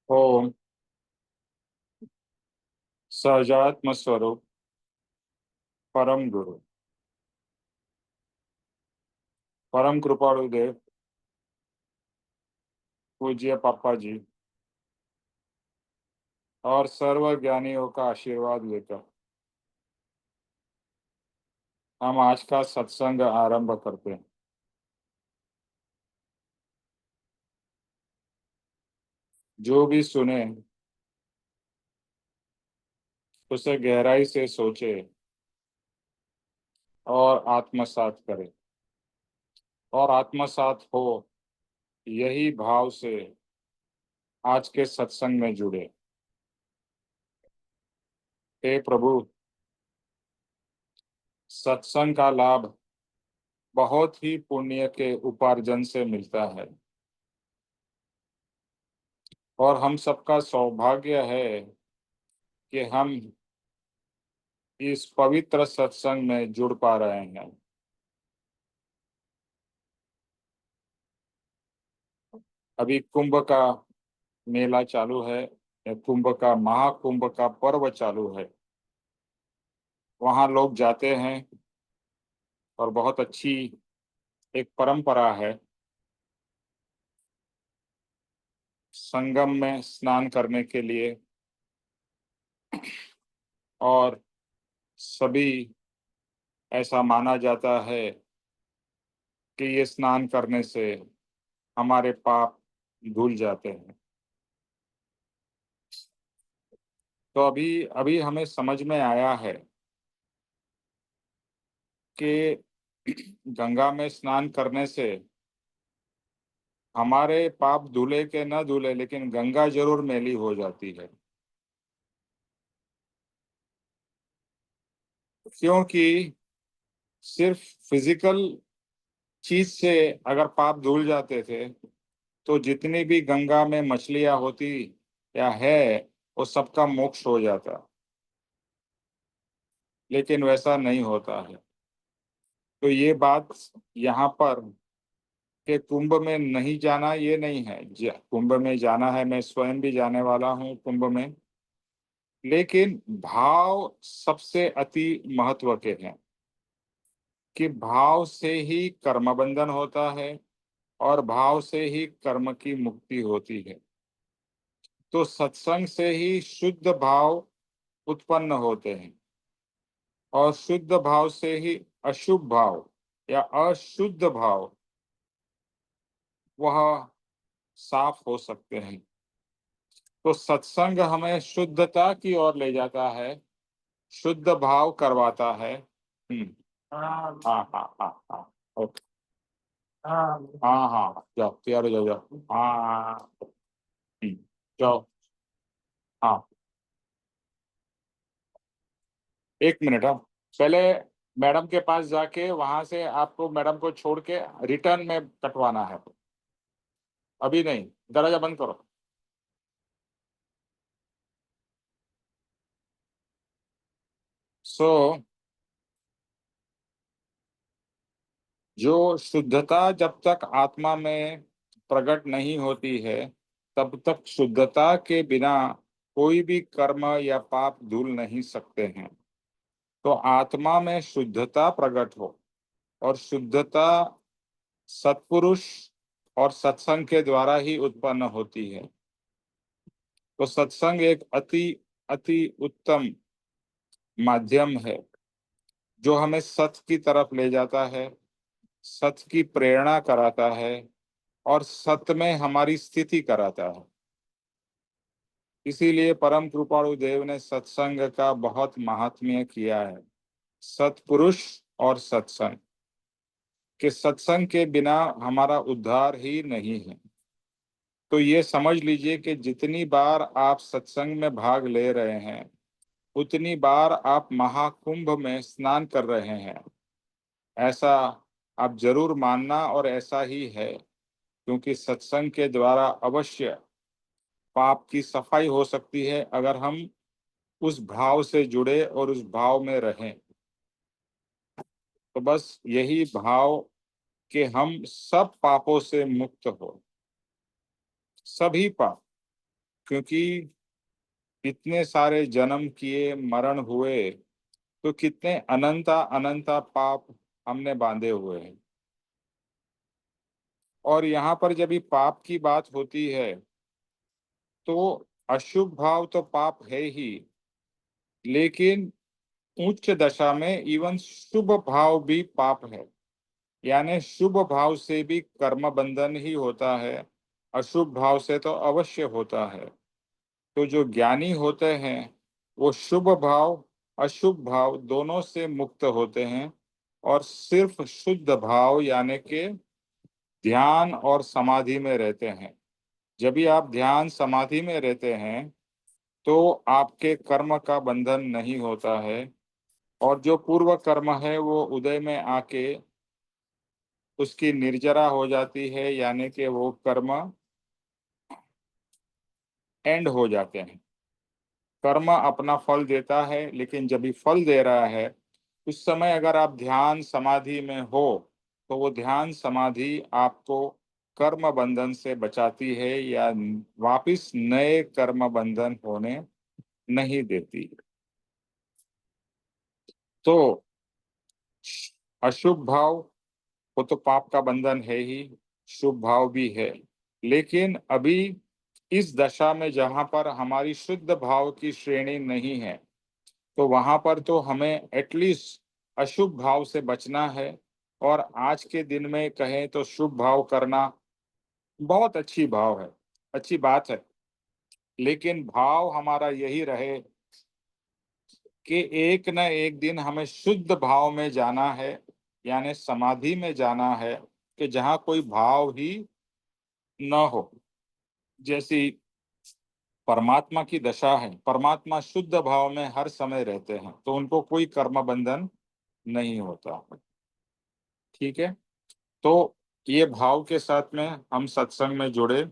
ओम सहजात्म स्वरूप परम गुरु परम कृपालु देव पूज्य पापा जी और सर्व ज्ञानियों का आशीर्वाद लेकर हम आज का सत्संग आरंभ करते हैं। जो भी सुने उसे गहराई से सोचे और आत्मसात करे और आत्मसात हो यही भाव से आज के सत्संग में जुड़े। हे प्रभु, सत्संग का लाभ बहुत ही पुण्य के उपार्जन से मिलता है और हम सबका सौभाग्य है कि हम इस पवित्र सत्संग में जुड़ पा रहे हैं। अभी कुंभ का मेला चालू है, या कुंभ का महाकुंभ का पर्व चालू है। वहाँ लोग जाते हैं और बहुत अच्छी एक परंपरा है संगम में स्नान करने के लिए। और सभी ऐसा माना जाता है कि ये स्नान करने से हमारे पाप धुल जाते हैं। तो अभी अभी हमें समझ में आया है कि गंगा में स्नान करने से हमारे पाप धुले के न धुले, लेकिन गंगा जरूर मैली हो जाती है। क्योंकि सिर्फ फिजिकल चीज से अगर पाप धुल जाते थे तो जितनी भी गंगा में मछलियां होती या है वो सबका मोक्ष हो जाता, लेकिन वैसा नहीं होता है। तो ये बात यहाँ पर कि कुंभ में नहीं जाना ये नहीं है। कुंभ में जाना है, मैं स्वयं भी जाने वाला हूँ कुंभ में, लेकिन भाव सबसे अति महत्व के हैं कि भाव से ही कर्म बंधन होता है और भाव से ही कर्म की मुक्ति होती है। तो सत्संग से ही शुद्ध भाव उत्पन्न होते हैं और शुद्ध भाव से ही अशुभ भाव या अशुद्ध भाव वह साफ हो सकते हैं। तो सत्संग हमें शुद्धता की ओर ले जाता है, शुद्ध भाव करवाता है। हाँ हाँ हाँ हाँ, ओके। हाँ हाँ, जाओ तैयार हो जाओ, जाओ। हाँ। जाओ। हाँ, एक मिनट। हाँ, पहले मैडम के पास जाके वहां से आपको मैडम को छोड़ के रिटर्न में कटवाना है। अभी नहीं, दरवाजा बंद करो। सो जो शुद्धता जब तक आत्मा में प्रकट नहीं होती है तब तक शुद्धता के बिना कोई भी कर्म या पाप धुल नहीं सकते हैं। तो आत्मा में शुद्धता प्रकट हो और शुद्धता सत्पुरुष और सत्संग के द्वारा ही उत्पन्न होती है। तो सत्संग एक अति अति उत्तम माध्यम है जो हमें सत्य की तरफ ले जाता है, सत्य की प्रेरणा कराता है और सत्य में हमारी स्थिति कराता है। इसीलिए परम कृपाणु देव ने सत्संग का बहुत महात्म्य किया है। सत्पुरुष और सत्संग के सत्संग के बिना हमारा उद्धार ही नहीं है। तो ये समझ लीजिए कि जितनी बार आप सत्संग में भाग ले रहे हैं उतनी बार आप महाकुंभ में स्नान कर रहे हैं, ऐसा आप जरूर मानना। और ऐसा ही है, क्योंकि सत्संग के द्वारा अवश्य पाप की सफाई हो सकती है अगर हम उस भाव से जुड़े और उस भाव में रहें। तो बस यही भाव कि हम सब पापों से मुक्त हो, सभी पाप, क्योंकि इतने सारे जन्म किए, मरण हुए, तो कितने अनंता अनंता पाप हमने बांधे हुए हैं। और यहाँ पर जब भी पाप की बात होती है तो अशुभ भाव तो पाप है ही, लेकिन उच्च दशा में इवन शुभ भाव भी पाप है। यानी शुभ भाव से भी कर्म बंधन ही होता है, अशुभ भाव से तो अवश्य होता है। तो जो ज्ञानी होते हैं वो शुभ भाव अशुभ भाव दोनों से मुक्त होते हैं और सिर्फ शुद्ध भाव यानी कि ध्यान और समाधि में रहते हैं। जब भी आप ध्यान समाधि में रहते हैं तो आपके कर्म का बंधन नहीं होता है, और जो पूर्व कर्म है वो उदय में आके उसकी निर्जरा हो जाती है, यानी कि वो कर्म एंड हो जाते हैं। कर्म अपना फल देता है, लेकिन जब भी फल दे रहा है उस समय अगर आप ध्यान समाधि में हो तो वो ध्यान समाधि आपको कर्म बंधन से बचाती है या वापिस नए कर्म बंधन होने नहीं देती। तो अशुभ भाव वो तो पाप का बंधन है ही, शुभ भाव भी है। लेकिन अभी इस दशा में जहां पर हमारी शुद्ध भाव की श्रेणी नहीं है, तो वहां पर तो हमें एटलीस्ट अशुभ भाव से बचना है। और आज के दिन में कहें तो शुभ भाव करना बहुत अच्छी भाव है, अच्छी बात है। लेकिन भाव हमारा यही रहे कि एक न एक दिन हमें शुद्ध भाव में जाना है, यानी समाधि में जाना है, कि जहाँ कोई भाव ही न हो। जैसी परमात्मा की दशा है, परमात्मा शुद्ध भाव में हर समय रहते हैं, तो उनको कोई कर्म बंधन नहीं होता। ठीक है, तो ये भाव के साथ में हम सत्संग में जुड़े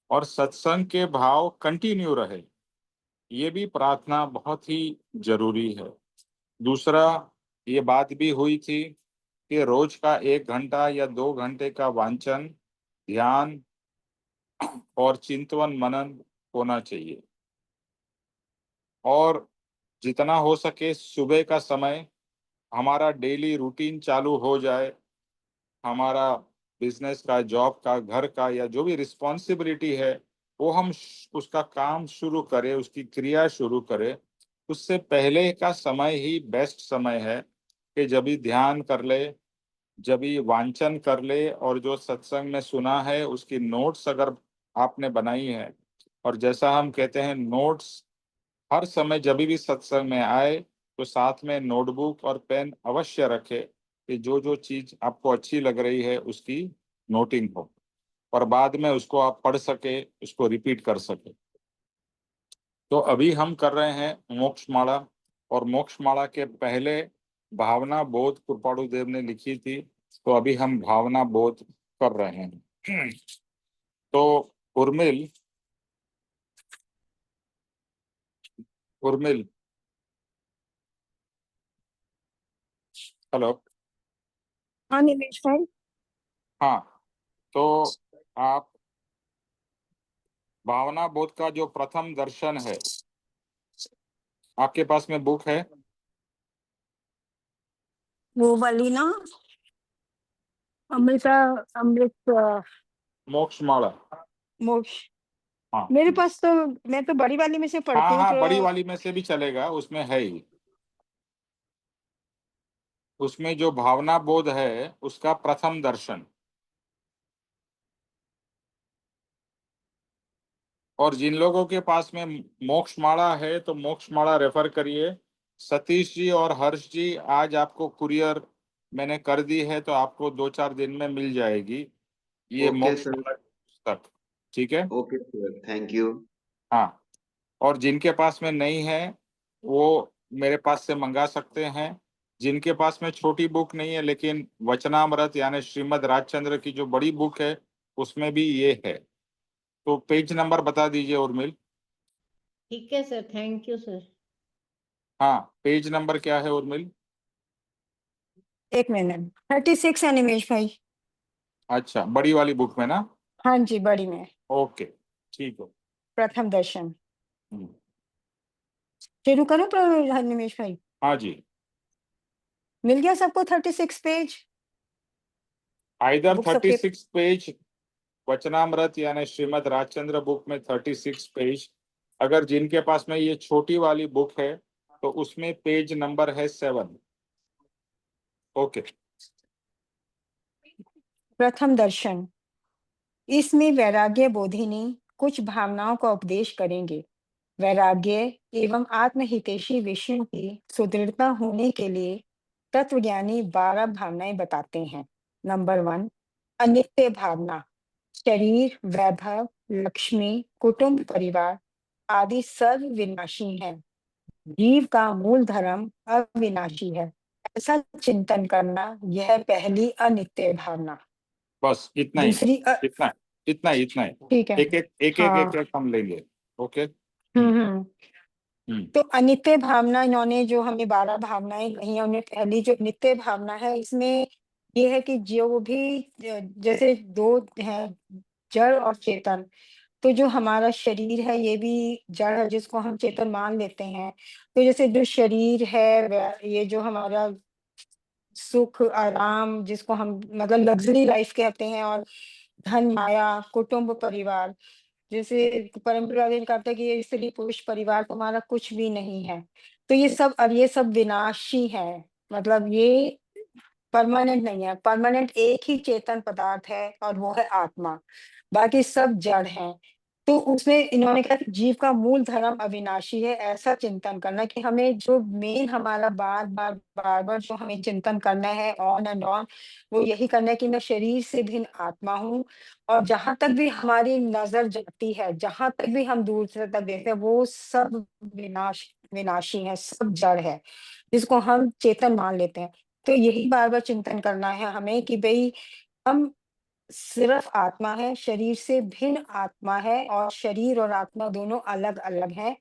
और सत्संग के भाव कंटिन्यू रहे, ये भी प्रार्थना बहुत ही जरूरी है। दूसरा, ये बात भी हुई थी कि रोज का 1 घंटा या 2 घंटे का वांचन, ध्यान और चिंतन मनन होना चाहिए। और जितना हो सके सुबह का समय हमारा डेली रूटीन चालू हो जाए, हमारा बिजनेस का, जॉब का, घर का या जो भी रिस्पॉन्सिबिलिटी है वो हम उसका काम शुरू करें, उसकी क्रिया शुरू करें। उससे पहले का समय ही बेस्ट समय है कि जब भी ध्यान कर ले, जब भी वांचन कर ले, और जो सत्संग में सुना है उसकी नोट्स अगर आपने बनाई है, और जैसा हम कहते हैं नोट्स हर समय जब भी सत्संग में आए तो साथ में नोटबुक और पेन अवश्य रखे कि जो जो चीज आपको अच्छी लग रही है उसकी नोटिंग हो, और बाद में उसको आप पढ़ सके, उसको रिपीट कर सके। तो अभी हम कर रहे हैं मोक्ष माला, और मोक्ष माला के पहले भावना बोध कृपाणु देव ने लिखी थी, तो अभी हम भावना बोध कर रहे हैं। तो उर्मिल, उर्मिल, हेलो। हाँ निमेश भाई। हाँ, तो आप भावना बोध का जो प्रथम दर्शन है, आपके पास में बुक है? वो वाली ना, अमृता, अमृत मोक्ष माला। मोक्ष। हाँ मेरे पास तो, मैं तो बड़ी वाली में से हाँ पढ़ती हूँ हाँ, तो। बड़ी वाली में से भी चलेगा, उसमें है ही। उसमें जो भावना बोध है उसका प्रथम दर्शन। और जिन लोगों के पास में मोक्ष माला है तो मोक्ष माला रेफर करिए। सतीश जी और हर्ष जी, आज आपको कुरियर मैंने कर दी है, तो आपको 2-4 दिन में मिल जाएगी ये ओके मोक्ष सर। माला पुस्तक। ठीक है। Okay sir, thank you. हाँ, और जिनके पास में नहीं है वो मेरे पास से मंगा सकते हैं। जिनके पास में छोटी बुक नहीं है लेकिन वचनामृत यानी श्रीमद् राजचंद्र की जो बड़ी बुक है उसमें भी ये है। तो पेज नंबर बता दीजिए उर्मिल। ठीक है सर, थैंक यू सर। हाँ, पेज नंबर क्या है उर्मिल? 1 मिनट, 36 है निमेश भाई। अच्छा, बड़ी वाली बुक में ना? हाँ जी, बड़ी में। ओके, ठीक है। प्रथम दर्शन। हम्म, शुरू करूं निमेश भाई? हाँ जी। मिल गया सबको 36 पेज? आइदर बुक सबके 36 पेज वचनामृत यानी श्रीमद राजचंद्र बुक में 36 पेज, अगर जिनके पास में ये छोटी वाली बुक है तो उसमें पेज नंबर है 7। ओके। प्रथम दर्शन। इसमें वैराग्य बोधिनी कुछ भावनाओं का उपदेश करेंगे। वैराग्य एवं आत्महितैषी विषयों की सुदृढ़ता होने के लिए तत्वज्ञानी 12 भावनाएं बताते हैं। नंबर 1, अनित्य भावना। शरीर, वैभव, लक्ष्मी, कुटुंब, परिवार आदि सब विनाशी हैं। जीव का मूल धर्म अविनाशी है, ऐसा चिंतन करना, यह पहली अनित्य भावना। बस इतना ही, दूसरी इतना इतना इतना ही। ठीक है। एक हम लेंगे। ओके। हम्म। हम्म, तो अनित्य भावना, इन्होंने जो हमें 12 भावनाएं कही हैं, उन्हें पहली जो नित्य भावना है, इसमें ये है कि जो भी जैसे दो है, जड़ और चेतन। तो जो हमारा शरीर है ये भी जड़ है, जिसको हम चेतन मान लेते हैं। तो जैसे जो शरीर है ये जो हमारा सुख आराम, जिसको हम मतलब लग्जरी लाइफ कहते हैं, और धन माया, कुटुंब, परिवार, जैसे परंपरा दिन कहते हैं कि ये स्त्री पुरुष परिवार तुम्हारा कुछ भी नहीं है। तो ये सब, अब ये सब विनाशी है, मतलब ये परमानेंट नहीं है। परमानेंट एक ही चेतन पदार्थ है और वो है आत्मा, बाकी सब जड़ हैं। तो उसमें इन्होंने कहा कि जीव का मूल धर्म अविनाशी है, ऐसा चिंतन करना कि हमें जो मेन हमारा बार बार जो हमें चिंतन करना है ऑन एंड ऑन, वो यही करना है कि मैं शरीर से भिन्न आत्मा हूँ। और जहां तक भी हमारी नजर जाती है, जहां तक भी हम दूर से तक देखते हैं, वो सब विनाशी है, सब जड़ है, जिसको हम चेतन मान लेते हैं। तो यही बार बार चिंतन करना है हमें कि भाई हम सिर्फ आत्मा है, शरीर से भिन्न आत्मा है, और शरीर और आत्मा दोनों अलग अलग हैं,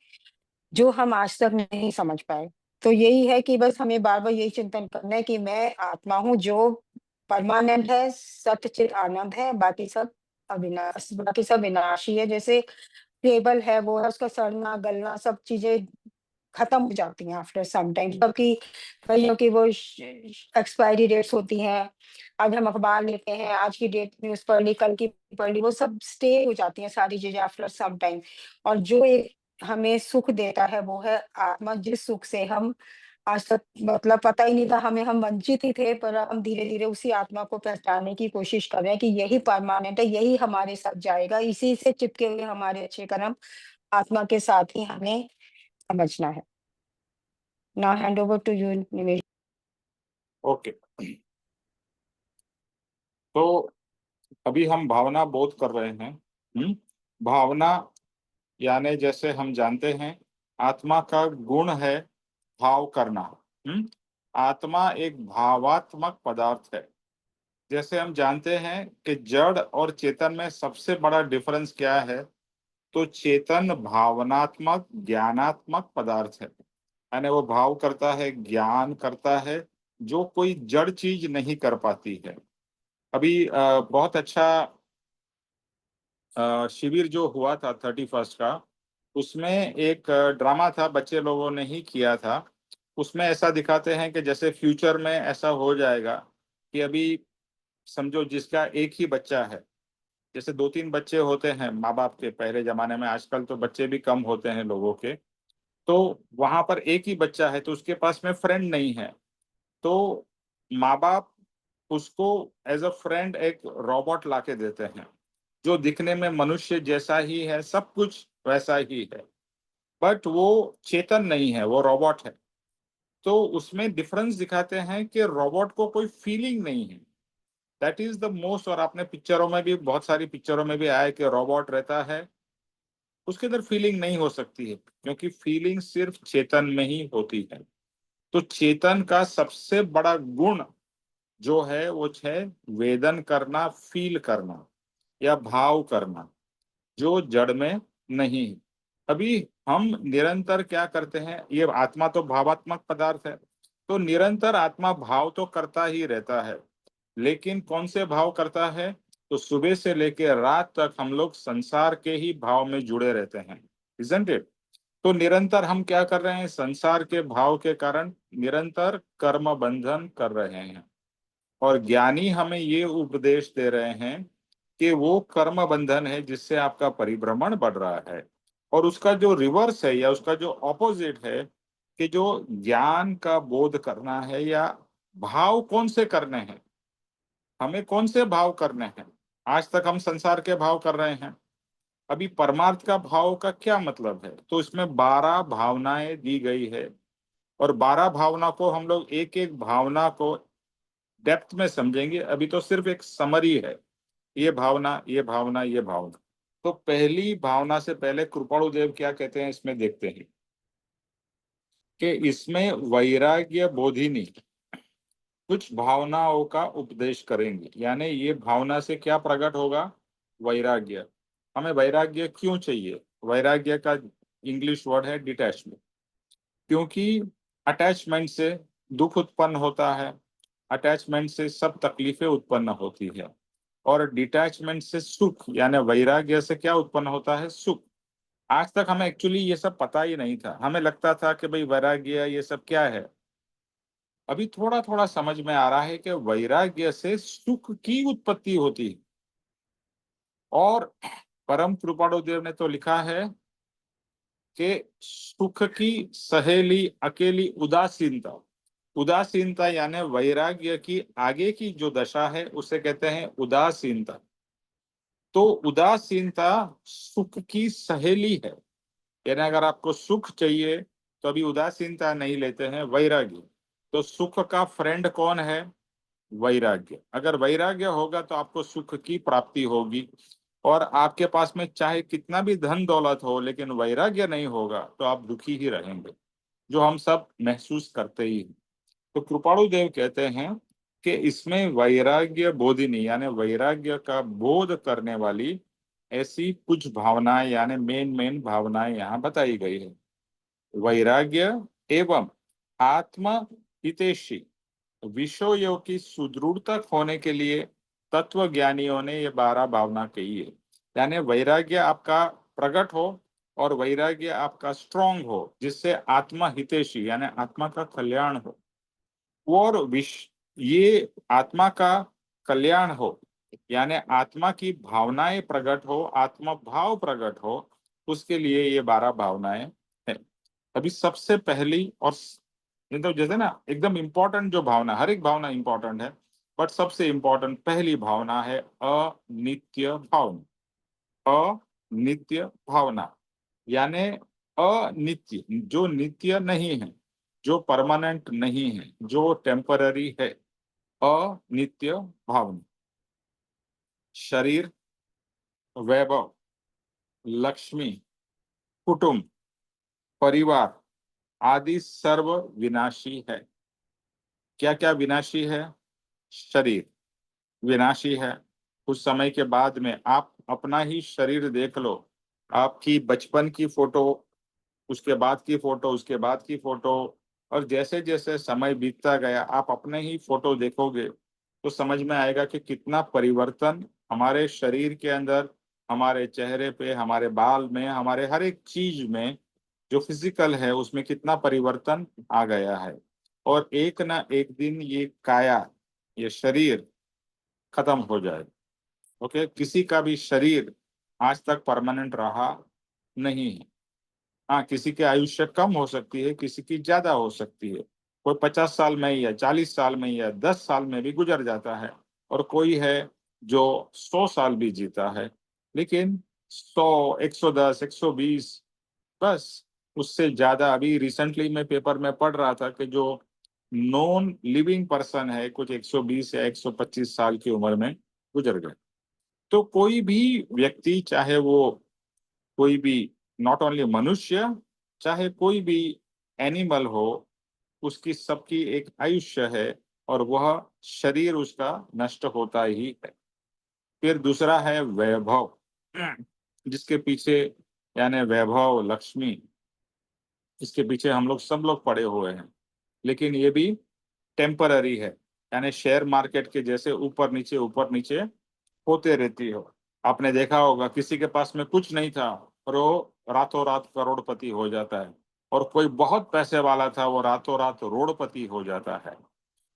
जो हम आज तक नहीं समझ पाए। तो यही है कि बस हमें बार बार यही चिंतन करना है कि मैं आत्मा हूँ जो परमानेंट है, सत्य चित आनंद है, बाकी सब विनाशी है। जैसे टेबल है, वो है, उसका सड़ना गलना सब चीजें खत्म हो जाती हैं आफ्टर सम टाइम, सबकी कईयों की वो एक्सपायरी डेट्स होती हैं। आज हम अखबार लेते हैं, आज की डेट न्यूज पढ़ ली, कल की पढ़ ली, वो सब स्टे हो जाती हैं सारी चीजें आफ्टर सम टाइम। और जो एक हमें सुख देता है वो है आत्मा, जिस सुख से हम आज तक मतलब पता ही नहीं था हमें, हम वंचित ही थे, पर हम धीरे धीरे उसी आत्मा को पहचानने की कोशिश कर रहे हैं कि यही परमानेंट है, यही हमारे साथ जाएगा, इसी से चिपके हुए हमारे अच्छे कर्म आत्मा के साथ ही हमें समझना है। Now hand over to you Nivesh. Okay. तो अभी हम भावना बोध कर रहे हैं। भावना यानी जैसे हम जानते हैं आत्मा का गुण है भाव करना। आत्मा एक भावात्मक पदार्थ है। जैसे हम जानते हैं कि जड़ और चेतन में सबसे बड़ा डिफरेंस क्या है, तो चेतन भावनात्मक ज्ञानात्मक पदार्थ है, यानी वो भाव करता है, ज्ञान करता है, जो कोई जड़ चीज नहीं कर पाती है। अभी बहुत अच्छा शिविर जो हुआ था 31 का, उसमें एक ड्रामा था, बच्चे लोगों ने ही किया था। उसमें ऐसा दिखाते हैं कि जैसे फ्यूचर में ऐसा हो जाएगा कि अभी समझो जिसका एक ही बच्चा है, जैसे 2-3 बच्चे होते हैं माँ बाप के पहले जमाने में, आजकल तो बच्चे भी कम होते हैं लोगों के, तो वहां पर एक ही बच्चा है तो उसके पास में फ्रेंड नहीं है। तो माँ बाप उसको एज अ फ्रेंड एक रोबोट लाके देते हैं, जो दिखने में मनुष्य जैसा ही है, सब कुछ वैसा ही है, बट वो चेतन नहीं है, वो रोबोट है। तो उसमें डिफरेंस दिखाते हैं कि रोबोट को कोई फीलिंग नहीं है। दैट इज द मोस्ट, और आपने पिक्चरों में भी, बहुत सारी पिक्चरों में भी आया है कि रोबोट रहता है, उसके अंदर फीलिंग नहीं हो सकती है, क्योंकि फीलिंग सिर्फ चेतन में ही होती है। तो चेतन का सबसे बड़ा गुण जो है वो है वेदन करना, फील करना या भाव करना, जो जड़ में नहीं है। अभी हम निरंतर क्या करते हैं, ये आत्मा तो भावात्मक पदार्थ है, तो निरंतर आत्मा भाव तो करता ही रहता है, लेकिन कौन से भाव करता है, तो सुबह से लेकर रात तक हम लोग संसार के ही भाव में जुड़े रहते हैं, isn't it? तो निरंतर हम क्या कर रहे हैं? संसार के भाव के कारण निरंतर कर्म बंधन कर रहे हैं। और ज्ञानी हमें ये उपदेश दे रहे हैं कि वो कर्म बंधन है जिससे आपका परिभ्रमण बढ़ रहा है, और उसका जो रिवर्स है या उसका जो ऑपोजिट है कि जो ज्ञान का बोध करना है, या भाव कौन से करने हैं, हमें कौन से भाव करने हैं। आज तक हम संसार के भाव कर रहे हैं, अभी परमार्थ का भाव का क्या मतलब है? तो इसमें 12 भावनाएं दी गई है, और 12 भावना को हम लोग एक एक भावना को डेप्थ में समझेंगे। अभी तो सिर्फ एक समरी है, ये भावना, ये भावना, ये भावना। तो पहली भावना से पहले कृपाणु देव क्या कहते हैं इसमें देखते हैं कि इसमें वैराग्य बोधिनी कुछ भावनाओं का उपदेश करेंगे। यानी ये भावना से क्या प्रकट होगा? वैराग्य। हमें वैराग्य क्यों चाहिए? वैराग्य का इंग्लिश वर्ड है डिटैचमेंट, क्योंकि अटैचमेंट से दुख उत्पन्न होता है, अटैचमेंट से सब तकलीफें उत्पन्न होती है, और डिटैचमेंट से सुख, यानी वैराग्य से क्या उत्पन्न होता है? सुख। आज तक हमें एक्चुअली ये सब पता ही नहीं था, हमें लगता था कि भाई वैराग्य ये सब क्या है। अभी थोड़ा थोड़ा समझ में आ रहा है कि वैराग्य से सुख की उत्पत्ति होती है। और परम कृपाणु देव ने तो लिखा है कि सुख की सहेली अकेली उदासीनता। उदासीनता यानी वैराग्य की आगे की जो दशा है उसे कहते हैं उदासीनता। तो उदासीनता सुख की सहेली है, यानी अगर आपको सुख चाहिए तो अभी उदासीनता नहीं लेते हैं, वैराग्य। तो सुख का फ्रेंड कौन है? वैराग्य। अगर वैराग्य होगा तो आपको सुख की प्राप्ति होगी। और आपके पास में चाहे कितना भी धन दौलत हो, लेकिन वैराग्य नहीं होगा तो आप दुखी ही रहेंगे, जो हम सब महसूस करते ही हैं। तो कृपाणु देव कहते हैं कि इसमें वैराग्य बोधिनी यानी वैराग्य का बोध करने वाली ऐसी कुछ भावनाएं, यानी मेन मेन भावनाएं यहाँ बताई गई है। वैराग्य एवं आत्म हितैषी विषयों की सुदृढ़ता होने के लिए तत्व ज्ञानियों ने ये 12 भावना कही है। यानी वैराग्य आपका प्रकट हो और वैराग्य आपका स्ट्रांग हो, जिससे आत्मा हितैषी यानी आत्मा का कल्याण हो, और ये आत्मा का कल्याण हो, यानी आत्मा की भावनाएं प्रकट हो, आत्मा भाव प्रकट हो, उसके लिए ये 12 भावनाएं हैं। अभी सबसे पहली और मतलब जैसे ना एकदम इंपॉर्टेंट जो भावना, हर एक भावना इंपॉर्टेंट है, बट सबसे इंपॉर्टेंट पहली भावना है अनित्य भावना। अनित्य भावना यानी अनित्य, जो नित्य नहीं है, जो परमानेंट नहीं है, जो टेम्पररी है, अनित्य भावना। शरीर, वैभव, लक्ष्मी, कुटुंब, परिवार आदि सर्व विनाशी है। क्या क्या विनाशी है? शरीर विनाशी है। कुछ समय के बाद में आप अपना ही शरीर देख लो, आपकी बचपन की फोटो, उसके बाद की फोटो, उसके बाद की फोटो, और जैसे जैसे समय बीतता गया आप अपने ही फोटो देखोगे तो समझ में आएगा कि कितना परिवर्तन हमारे शरीर के अंदर, हमारे चेहरे पे, हमारे बाल में, हमारे हर एक चीज में जो फिजिकल है उसमें कितना परिवर्तन आ गया है। और एक ना एक दिन ये काया, ये शरीर खत्म हो जाए। ओके, किसी का भी शरीर आज तक परमानेंट रहा नहीं है। हाँ, किसी की आयुष्य कम हो सकती है, किसी की ज्यादा हो सकती है। कोई 50 साल में या 40 साल में या 10 साल में भी गुजर जाता है, और कोई है जो 100 साल भी जीता है। लेकिन 100, 110, 120, बस उससे ज्यादा। अभी रिसेंटली मैं पेपर में पढ़ रहा था कि जो नॉन लिविंग पर्सन है कुछ 120 या 125 साल की उम्र में गुजर गए। तो कोई भी व्यक्ति, चाहे वो कोई भी, नॉट ओनली मनुष्य, चाहे कोई भी एनिमल हो, उसकी सबकी एक आयुष्य है, और वह शरीर उसका नष्ट होता ही है। फिर दूसरा है वैभव, जिसके पीछे, यानी वैभव, लक्ष्मी, इसके पीछे हम लोग सब लोग पड़े हुए हैं। लेकिन ये भी टेम्पररी है, यानी शेयर मार्केट के जैसे ऊपर नीचे होते रहती हो। आपने देखा होगा किसी के पास में कुछ नहीं था और वो रातों रात करोड़पति हो जाता है, और कोई बहुत पैसे वाला था वो रातों रात रोड़पति हो जाता है।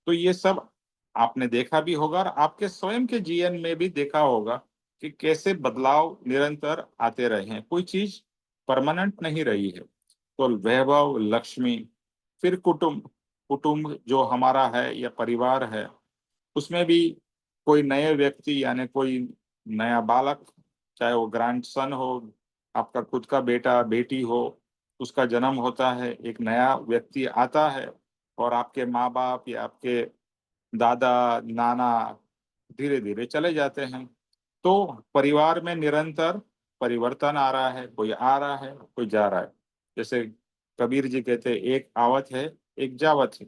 तो ये सब आपने देखा भी होगा और आपके स्वयं के जीवन में भी देखा होगा कि कैसे बदलाव निरंतर आते रहे हैं, कोई चीज परमानेंट नहीं रही है। तो वैभव, लक्ष्मी, फिर कुटुंब, कुटुंब जो हमारा है या परिवार है, उसमें भी कोई नए व्यक्ति यानी कोई नया बालक, चाहे वो ग्रैंडसन हो, आपका खुद का बेटा बेटी हो, उसका जन्म होता है, एक नया व्यक्ति आता है, और आपके माँ बाप या आपके दादा नाना धीरे धीरे चले जाते हैं। तो परिवार में निरंतर परिवर्तन आ रहा है, कोई आ रहा है कोई जा रहा है। जैसे कबीर जी कहते हैं, एक आवत है एक जावत है,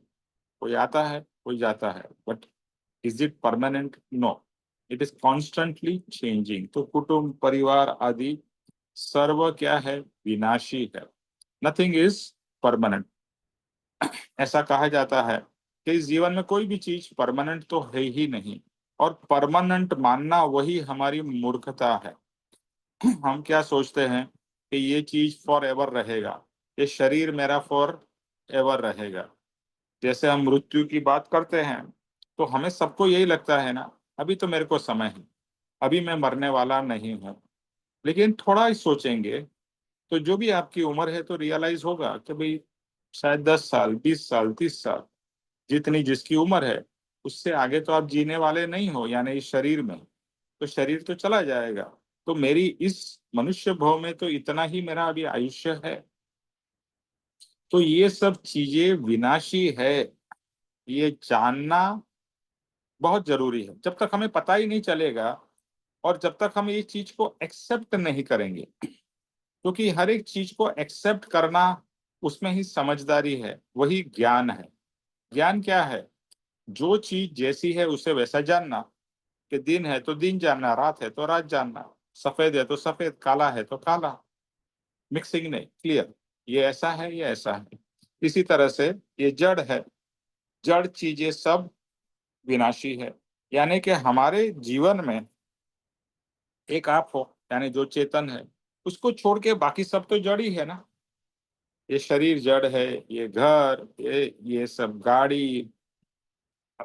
कोई आता है कोई जाता है, but is it permanent? No, it is constantly changing. तो कुटुंब, परिवार आदि सर्व क्या है? विनाशी है। Nothing is permanent. ऐसा कहा जाता है कि इस जीवन में कोई भी चीज परमानेंट तो है ही नहीं, और परमानेंट मानना वही हमारी मूर्खता है। हम क्या सोचते हैं कि ये चीज फॉर एवर रहेगा, ये शरीर मेरा फॉर एवर रहेगा। जैसे हम मृत्यु की बात करते हैं तो हमें सबको यही लगता है ना, अभी तो मेरे को समय है, अभी मैं मरने वाला नहीं हूँ। लेकिन थोड़ा ही सोचेंगे तो जो भी आपकी उम्र है तो रियलाइज होगा कि भाई शायद 10 साल, 20 साल, 30 साल, जितनी जिसकी उम्र है उससे आगे तो आप जीने वाले नहीं हो, यानी इस शरीर में। तो शरीर तो चला जाएगा। तो मेरी इस मनुष्य भव में तो इतना ही मेरा अभी आयुष्य है। तो ये सब चीजें विनाशी है, ये जानना बहुत जरूरी है। जब तक हमें पता ही नहीं चलेगा और जब तक हम ये चीज को एक्सेप्ट नहीं करेंगे, क्योंकि हर एक चीज को एक्सेप्ट करना, उसमें ही समझदारी है, वही ज्ञान है। ज्ञान क्या है? जो चीज जैसी है उसे वैसा जानना, कि दिन है तो दिन जानना, रात है तो रात जानना, सफेद है तो सफेद, काला है तो काला, मिक्सिंग नहीं, क्लियर, ये ऐसा है ये ऐसा है। इसी तरह से ये जड़ है, जड़ चीजें सब विनाशी है। यानी कि हमारे जीवन में एक आप हो, यानी जो चेतन है, उसको छोड़ के बाकी सब तो जड़ ही है ना। ये शरीर जड़ है, ये घर, ये सब गाड़ी,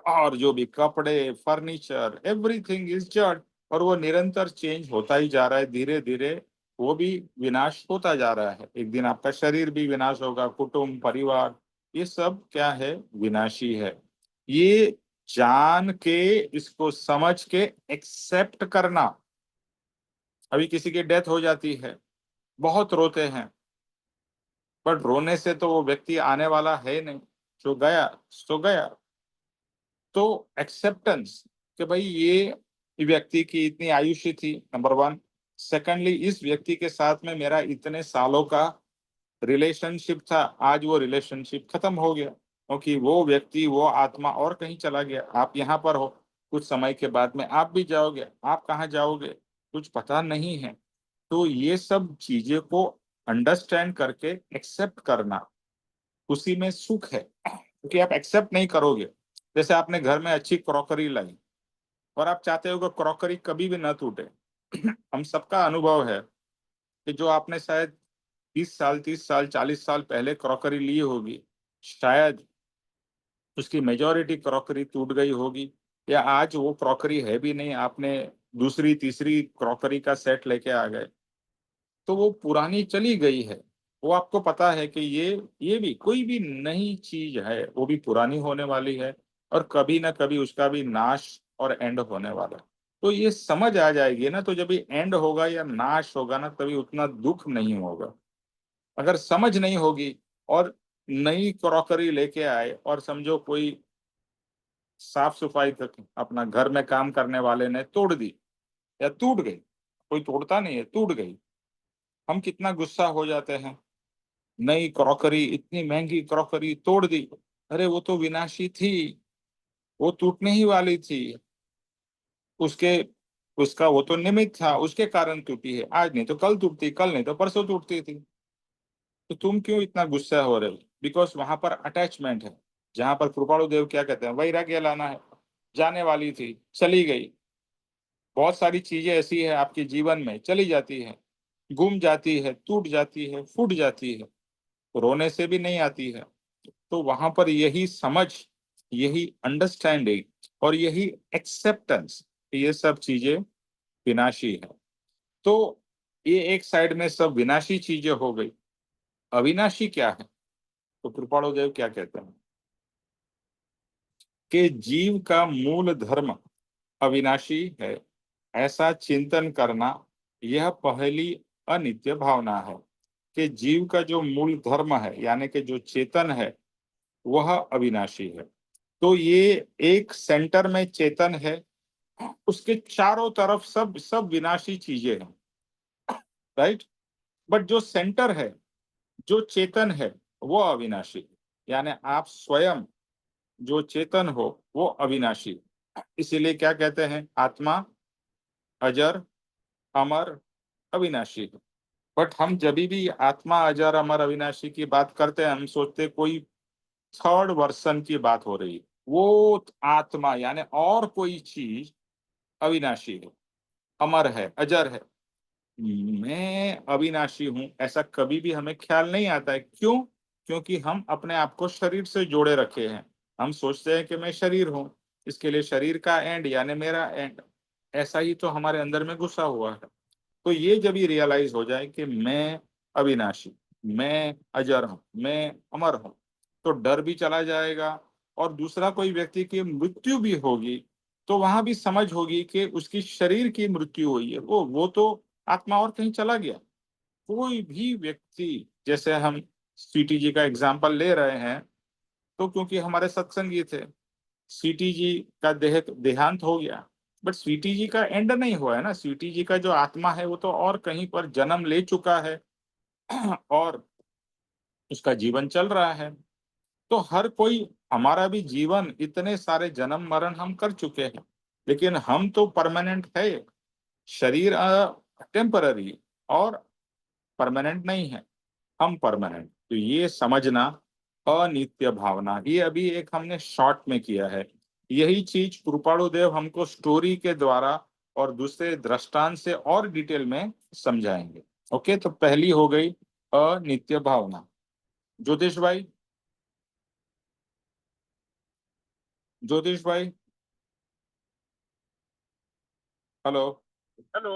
और जो भी कपड़े, फर्नीचर, एवरीथिंग इज जड़। और वो निरंतर चेंज होता ही जा रहा है, धीरे धीरे वो भी विनाश होता जा रहा है। एक दिन आपका शरीर भी विनाश होगा, कुटुंब, परिवार, ये सब क्या है? विनाशी है। ये जान के, इसको समझ के एक्सेप्ट करना। अभी किसी की डेथ हो जाती है, बहुत रोते हैं, बट रोने से तो वो व्यक्ति आने वाला है नहीं, जो गया सो गया। तो एक्सेप्टेंस कि भाई ये व्यक्ति की इतनी आयुष्य थी, नंबर वन। सेकंडली, इस व्यक्ति के साथ में मेरा इतने सालों का रिलेशनशिप था, आज वो रिलेशनशिप खत्म हो गया, क्योंकि वो व्यक्ति, वो आत्मा और कहीं चला गया। आप यहाँ पर हो, कुछ समय के बाद में आप भी जाओगे, आप कहाँ जाओगे कुछ पता नहीं है। तो ये सब चीजें को अंडरस्टैंड करके एक्सेप्ट करना, उसी में सुख है। क्योंकि आप एक्सेप्ट नहीं करोगे, जैसे आपने घर में अच्छी क्रॉकरी लाई और आप चाहते हो कि क्रॉकरी कभी भी ना टूटे। हम सबका अनुभव है कि जो आपने शायद 20 साल, 30 साल, 40 साल पहले क्रॉकरी ली होगी, शायद उसकी मेजॉरिटी क्रॉकरी टूट गई होगी, या आज वो क्रॉकरी है भी नहीं, आपने दूसरी तीसरी क्रॉकरी का सेट लेके आ गए, तो वो पुरानी चली गई है। वो आपको पता है कि ये भी कोई भी नई चीज है, वो भी पुरानी होने वाली है, और कभी ना कभी उसका भी नाश और एंड होने वाला है। तो ये समझ आ जाएगी ना, तो जब भी एंड होगा या नाश होगा ना, तभी उतना दुख नहीं होगा। अगर समझ नहीं होगी और नई क्रॉकरी लेके आए और समझो कोई साफ सफाई तक अपना घर में काम करने वाले ने तोड़ दी या टूट गई, कोई तोड़ता नहीं है, टूट गई, हम कितना गुस्सा हो जाते हैं। नई क्रॉकरी, इतनी महंगी क्रॉकरी तोड़ दी, अरे वो तो विनाशी थी, वो टूटने ही वाली थी, उसके उसका वो तो निमित्त था, उसके कारण टूटी है, आज नहीं तो कल टूटती, कल नहीं तो परसों टूटती थी। तो तुम क्यों इतना गुस्सा हो रहे हो? बिकॉज वहां पर अटैचमेंट है। जहां पर कृपाणु देव क्या कहते हैं, वैराग्य लाना है। जाने वाली थी, चली गई, बहुत सारी चीजें ऐसी है आपके जीवन में चली जाती है, गुम जाती है, टूट जाती है, फूट जाती है, रोने से भी नहीं आती है। तो वहां पर यही समझ, यही अंडरस्टैंडिंग और यही एक्सेप्टेंस, ये सब चीजें विनाशी है। तो ये एक साइड में सब विनाशी चीजें हो गई। अविनाशी क्या है? तो कृपाणु देव क्या कहते हैं कि जीव का मूल धर्म अविनाशी है, ऐसा चिंतन करना, यह पहली अनित्य भावना है। कि जीव का जो मूल धर्म है, यानी कि जो चेतन है, वह अविनाशी है। तो ये एक सेंटर में चेतन है, उसके चारों तरफ सब सब विनाशी चीजें हैं, राइट। बट जो सेंटर है, जो चेतन है, वो अविनाशी है। यानी आप स्वयं जो चेतन हो, वो अविनाशी। इसीलिए क्या कहते हैं, आत्मा अजर अमर अविनाशी है। बट हम जब भी आत्मा अजर अमर अविनाशी की बात करते हैं, हम सोचते कोई थर्ड वर्सन की बात हो रही है। वो आत्मा यानी और कोई चीज अविनाशी है, अमर है, अजर है। मैं अविनाशी हूं, ऐसा कभी भी हमें ख्याल नहीं आता है। क्यों? क्योंकि हम अपने आप को शरीर से जोड़े रखे हैं। हम सोचते हैं कि मैं शरीर हूं, इसके लिए शरीर का एंड यानी मेरा एंड, ऐसा ही तो हमारे अंदर में घुसा हुआ है। तो ये जब ये रियलाइज हो जाए कि मैं अविनाशी, मैं अजर हूं, मैं अमर हूं, तो डर भी चला जाएगा। और दूसरा कोई व्यक्ति की मृत्यु भी होगी, तो वहां भी समझ होगी कि उसकी शरीर की मृत्यु हुई है, वो तो आत्मा और कहीं चला गया। कोई भी व्यक्ति, जैसे हम सीटी जी का एग्जाम्पल ले रहे हैं, तो क्योंकि हमारे सत्संगी थे, सीटी जी का देहांत हो गया। बट स्वीटी जी का एंड नहीं हुआ है ना। स्वीटी जी का जो आत्मा है, वो तो और कहीं पर जन्म ले चुका है और उसका जीवन चल रहा है। तो हर कोई, हमारा भी जीवन, इतने सारे जन्म मरण हम कर चुके हैं, लेकिन हम तो परमानेंट है। शरीर टेम्पररी और परमानेंट नहीं है, हम परमानेंट। तो ये समझना अनित्य भावना, ये अभी एक हमने शॉर्ट में किया है। यही चीज कृपाणु देव हमको स्टोरी के द्वारा और दूसरे दृष्टांत से और डिटेल में समझाएंगे। ओके, तो पहली हो गई अनित्य भावना। ज्योतिष भाई, ज्योतिष भाई, हेलो। Hello.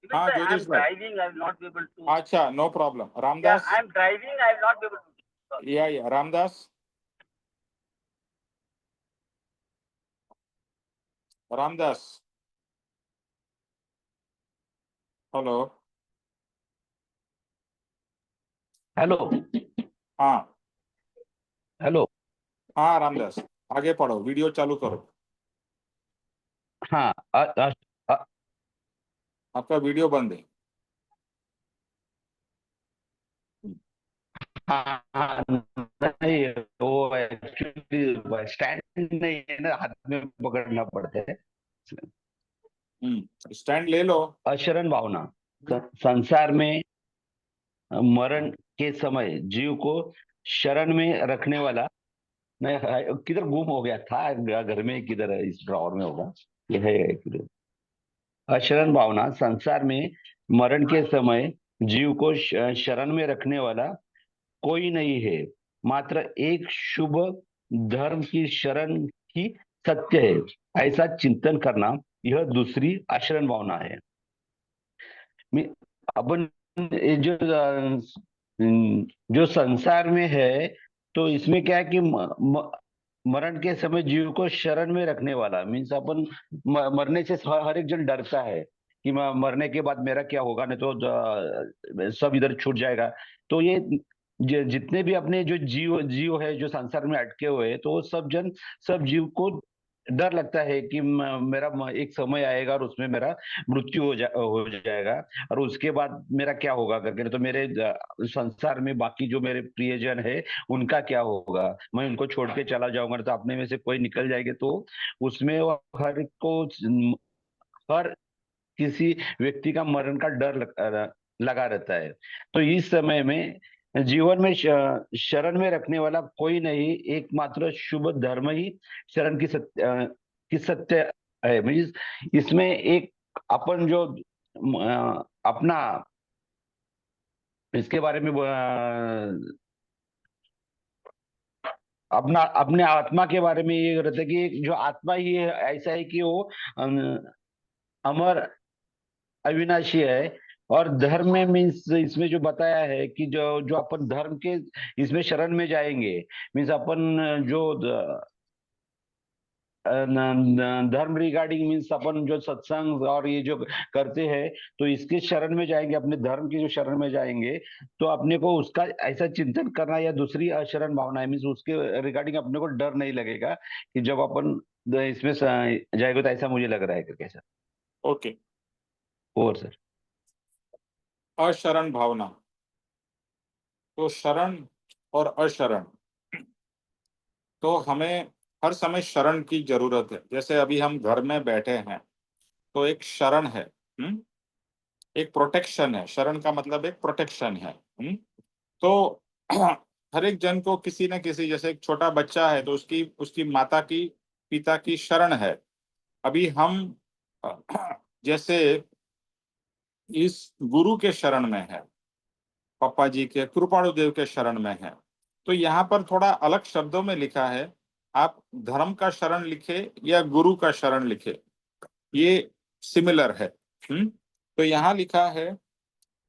Even हाँ though ज्योतिष I'm भाई, driving, I will not be able to. अच्छा, no problem. Yeah, Ramdas, I'm driving, I will not be able to. Sorry. या रामदास, रामदास, हेलो। हेलो। हाँ हेलो। हाँ रामदास, आगे पढ़ो, वीडियो चालू करो। हाँ। अ, आपका वीडियो बंद है। हाँ हाँ, नहीं, वो एक्चुअली स्टैंड नहीं है ना, हाथ में पकड़ना पड़ता है। स्टैंड ले लो। अशरण भावना। संसार में मरण के समय जीव को शरण में रखने वाला। मैं किधर गुम हो गया था, घर में किधर है, इस ड्रॉर में होगा। यह है किधर। अशरण भावना संसार में मरण के समय जीव को शरण में रखने वाला कोई नहीं है, मात्र एक शुभ धर्म की शरण ही सत्य है, ऐसा चिंतन करना, यह दूसरी आचरण भावना है। अपन ये जो संसार में है, तो इसमें क्या है कि मरण के समय जीव को शरण में रखने वाला मीन्स अपन मरने से हर एक जन डरता है कि मरने के बाद मेरा क्या होगा, नहीं तो सब इधर छूट जाएगा। तो ये जितने भी अपने जो जीव जीव है जो संसार में अटके हुए हैं, तो वो सब जीव को डर लगता है कि मेरा एक समय आएगा और उसमें मेरा मृत्यु हो जाएगा, और उसके बाद मेरा क्या होगा करके। तो मेरे संसार में बाकी जो मेरे प्रियजन है, उनका क्या होगा, मैं उनको छोड़ के चला जाऊंगा, तो अपने में से कोई निकल जाएंगे, तो उसमें वो हर किसी व्यक्ति का मरण का डर लगा रहता है। तो इस समय में जीवन में शरण में रखने वाला कोई नहीं, एकमात्र शुभ धर्म ही शरण की सत्य है। मीन्स इसमें एक अपन जो अपना इसके बारे में अपना अपने आत्मा के बारे में ये रहता है कि जो आत्मा ही है ऐसा है कि वो अमर अविनाशी है। और धर्म में मीन्स इसमें जो बताया है कि जो जो अपन धर्म के इसमें शरण में जाएंगे, मीन्स अपन जो धर्म रिगार्डिंग मीन्स अपन जो सत्संग और ये जो करते हैं, तो इसके शरण में जाएंगे, अपने धर्म की जो शरण में जाएंगे, तो अपने को उसका ऐसा चिंतन करना या दूसरी शरण भावना है मीन्स उसके रिगार्डिंग अपने को डर नहीं लगेगा कि जब अपन इसमें जाएंगे, तो ऐसा मुझे लग रहा है करके सर। ओके। और सर अशरण भावना, तो शरण और अशरण, तो हमें हर समय शरण की जरूरत है। जैसे अभी हम घर में बैठे हैं तो एक शरण है, एक प्रोटेक्शन है। शरण का मतलब एक प्रोटेक्शन है। तो हर एक जन को किसी न किसी, जैसे एक छोटा बच्चा है तो उसकी उसकी माता की, पिता की शरण है। अभी हम जैसे इस गुरु के शरण में है, पापा जी के, कृपाणु देव के शरण में है। तो यहाँ पर थोड़ा अलग शब्दों में लिखा है, आप धर्म का शरण लिखे या गुरु का शरण लिखे, ये सिमिलर है। तो यहाँ लिखा है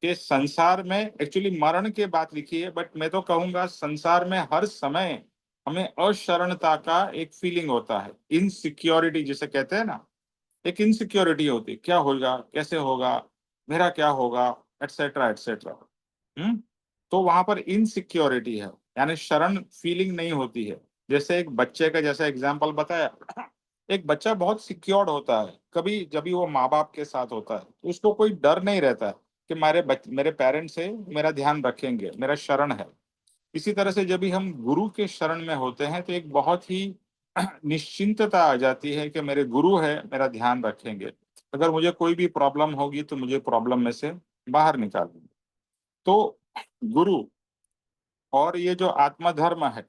कि संसार में, एक्चुअली मरण के बात लिखी है, बट मैं तो कहूंगा संसार में हर समय हमें अशरणता का एक फीलिंग होता है, इनसिक्योरिटी जिसे कहते हैं ना, एक इनसिक्योरिटी होती, क्या होगा, कैसे होगा, मेरा क्या होगा, एटसेट्रा एटसेट्रा। तो वहां पर इनसिक्योरिटी है, यानी शरण फीलिंग नहीं होती है। जैसे एक बच्चे का जैसा एग्जाम्पल बताया, एक बच्चा बहुत सिक्योर्ड होता है कभी जब भी वो माँ बाप के साथ होता है, तो उसको कोई डर नहीं रहता है कि मेरे पेरेंट्स है, मेरा ध्यान रखेंगे, मेरा शरण है। इसी तरह से जब भी हम गुरु के शरण में होते हैं तो एक बहुत ही निश्चिंतता आ जाती है कि मेरे गुरु है, मेरा ध्यान रखेंगे, अगर मुझे कोई भी प्रॉब्लम होगी तो मुझे प्रॉब्लम में से बाहर निकाल देंगे। तो गुरु और ये जो आत्मा धर्म है,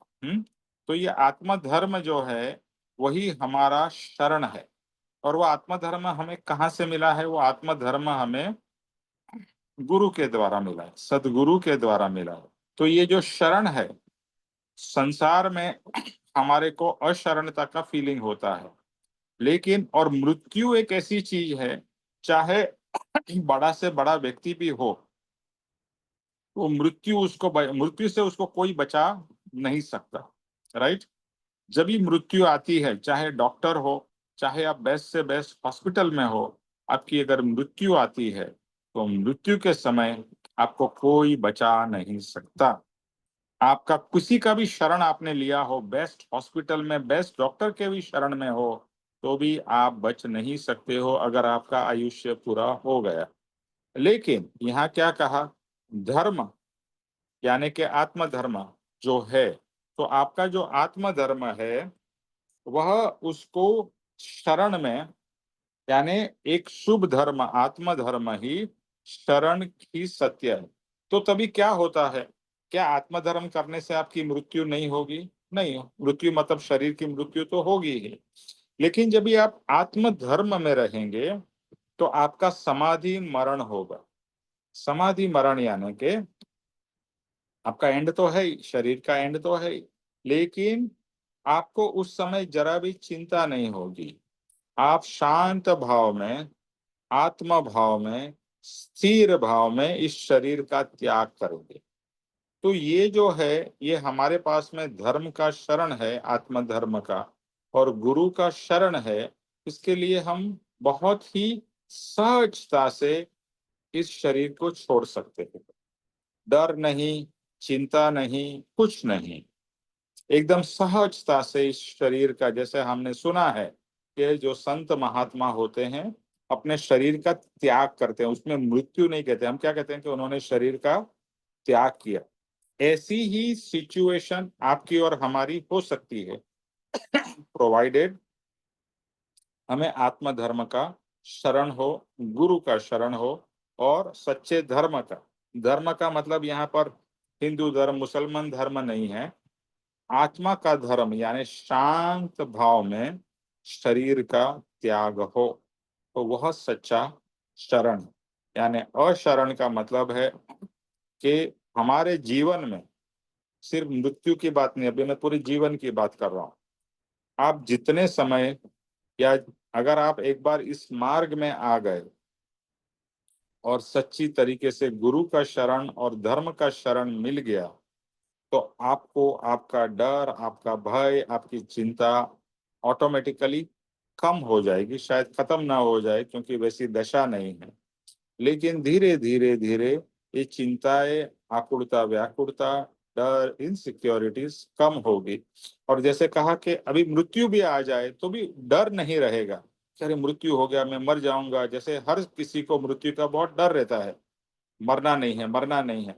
तो ये आत्मा धर्म जो है वही हमारा शरण है। और वो आत्मा धर्म हमें कहाँ से मिला है? वो आत्मा धर्म हमें गुरु के द्वारा मिला है, सदगुरु के द्वारा मिला है। तो ये जो शरण है, संसार में हमारे को अशरणता का फीलिंग होता है, लेकिन और मृत्यु एक ऐसी चीज है, चाहे बड़ा से बड़ा व्यक्ति भी हो, तो मृत्यु से उसको कोई बचा नहीं सकता, राइट। जब भी मृत्यु आती है, चाहे डॉक्टर हो, चाहे आप बेस्ट से बेस्ट हॉस्पिटल में हो, आपकी अगर मृत्यु आती है तो मृत्यु के समय आपको कोई बचा नहीं सकता। आपका किसी का भी शरण आपने लिया हो, बेस्ट हॉस्पिटल में बेस्ट डॉक्टर के भी शरण में हो, तो भी आप बच नहीं सकते हो अगर आपका आयुष्य पूरा हो गया। लेकिन यहाँ क्या कहा? धर्म यानी कि आत्मधर्म जो है, तो आपका जो आत्मधर्म है वह उसको शरण में, यानी एक शुभ धर्म, आत्मधर्म ही शरण ही सत्य है। तो तभी क्या होता है? क्या आत्मधर्म करने से आपकी मृत्यु नहीं होगी? नहीं, मृत्यु मतलब शरीर की मृत्यु तो होगी ही, लेकिन जब भी आप आत्मधर्म में रहेंगे तो आपका समाधि मरण होगा। समाधि मरण यानी कि आपका एंड तो है ही, शरीर का एंड तो है ही, लेकिन आपको उस समय जरा भी चिंता नहीं होगी। आप शांत भाव में, आत्मा भाव में, स्थिर भाव में इस शरीर का त्याग करेंगे। तो ये जो है, ये हमारे पास में धर्म का शरण है, आत्म धर्म का, और गुरु का शरण है। इसके लिए हम बहुत ही सहजता से इस शरीर को छोड़ सकते हैं। डर नहीं, चिंता नहीं, कुछ नहीं, एकदम सहजता से इस शरीर का, जैसे हमने सुना है कि जो संत महात्मा होते हैं अपने शरीर का त्याग करते हैं, उसमें मृत्यु नहीं कहते, हम क्या कहते हैं कि उन्होंने शरीर का त्याग किया। ऐसी ही सिचुएशन आपकी और हमारी हो सकती है, प्रोवाइडेड हमें आत्म धर्म का शरण हो, गुरु का शरण हो, और सच्चे धर्म का। धर्म का मतलब यहाँ पर हिंदू धर्म, मुसलमान धर्म नहीं है, आत्मा का धर्म, यानी शांत भाव में शरीर का त्याग हो तो वह सच्चा शरण है। यानी अशरण का मतलब है कि हमारे जीवन में सिर्फ मृत्यु की बात नहीं, अभी मैं पूरे जीवन की बात कर रहा हूं। आप जितने समय, या अगर आप एक बार इस मार्ग में आ गए और सच्ची तरीके से गुरु का शरण और धर्म का शरण मिल गया, तो आपको आपका डर, आपका भय, आपकी चिंता ऑटोमेटिकली कम हो जाएगी। शायद खत्म ना हो जाए क्योंकि वैसी दशा नहीं है, लेकिन धीरे धीरे धीरे ये चिंताएं, आकुलता, व्याकुलता, डर, इनसिक्योरिटीज कम होगी। और जैसे कहा कि अभी मृत्यु भी आ जाए तो भी डर नहीं रहेगा कि अरे मृत्यु हो गया, मैं मर जाऊंगा। जैसे हर किसी को मृत्यु का बहुत डर रहता है, मरना नहीं है, मरना नहीं है।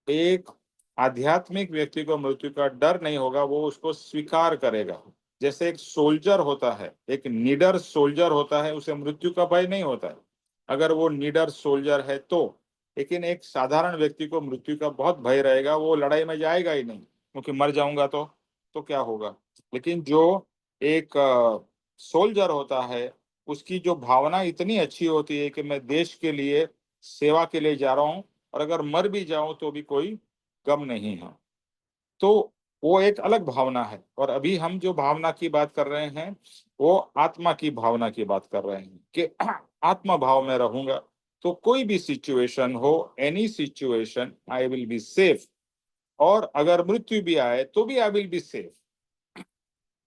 एक आध्यात्मिक व्यक्ति को मृत्यु का डर नहीं होगा, वो उसको स्वीकार करेगा। जैसे एक सोल्जर होता है, एक निडर सोल्जर होता है, उसे मृत्यु का भय नहीं होता है अगर वो निडर सोल्जर है तो। लेकिन एक साधारण व्यक्ति को मृत्यु का बहुत भय रहेगा, वो लड़ाई में जाएगा ही नहीं क्योंकि मर जाऊंगा तो क्या होगा। लेकिन जो एक सोल्जर होता है, उसकी जो भावना इतनी अच्छी होती है कि मैं देश के लिए, सेवा के लिए जा रहा हूं, और अगर मर भी जाऊं तो भी कोई गम नहीं है। तो वो एक अलग भावना है। और अभी हम जो भावना की बात कर रहे हैं वो आत्मा की भावना की बात कर रहे हैं कि आत्मा भाव में रहूंगा तो कोई भी सिचुएशन हो, any situation, I will be safe. और अगर मृत्यु भी आए तो भी आई विल बी सेफ।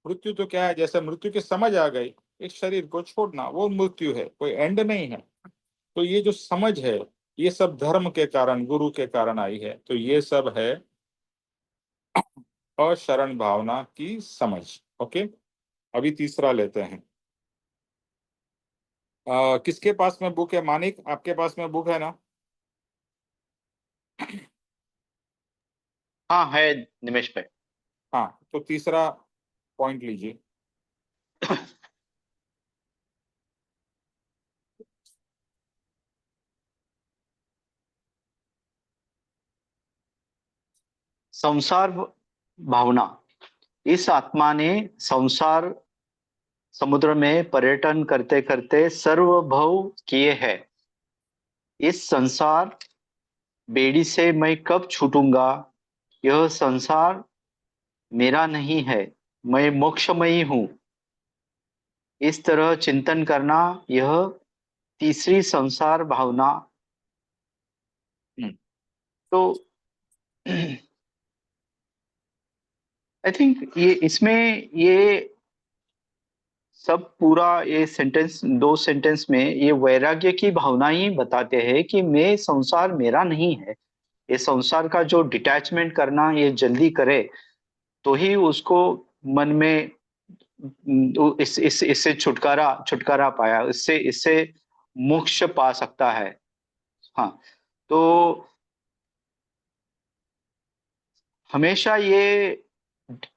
मृत्यु तो क्या है, जैसे मृत्यु की समझ आ गई, इस शरीर को छोड़ना, वो मृत्यु है, कोई एंड नहीं है। तो ये जो समझ है, ये सब धर्म के कारण, गुरु के कारण आई है। तो ये सब है अशरण भावना की समझ। ओके, अभी तीसरा लेते हैं। किसके पास में बुक है? मानिक, आपके पास में बुक है ना? हाँ है निमेश भाई। हाँ, तो तीसरा पॉइंट लीजिए। संसार भावना। इस आत्मा ने संसार समुद्र में पर्यटन करते करते सर्वभव किए हैं। इस संसार बेड़ी से मैं कब छूटूंगा? यह संसार मेरा नहीं है, मैं मोक्षमयी हूँ। इस तरह चिंतन करना, यह तीसरी संसार भावना। हम्म, तो आई थिंक ये इसमें ये सब पूरा ये सेंटेंस, दो सेंटेंस में ये वैराग्य की भावना ही बताते हैं कि मैं संसार मेरा नहीं है। ये संसार का जो डिटैचमेंट करना ये जल्दी करे तो ही उसको मन में इससे छुटकारा छुटकारा पाया, इससे इससे मोक्ष पा सकता है। हाँ, तो हमेशा ये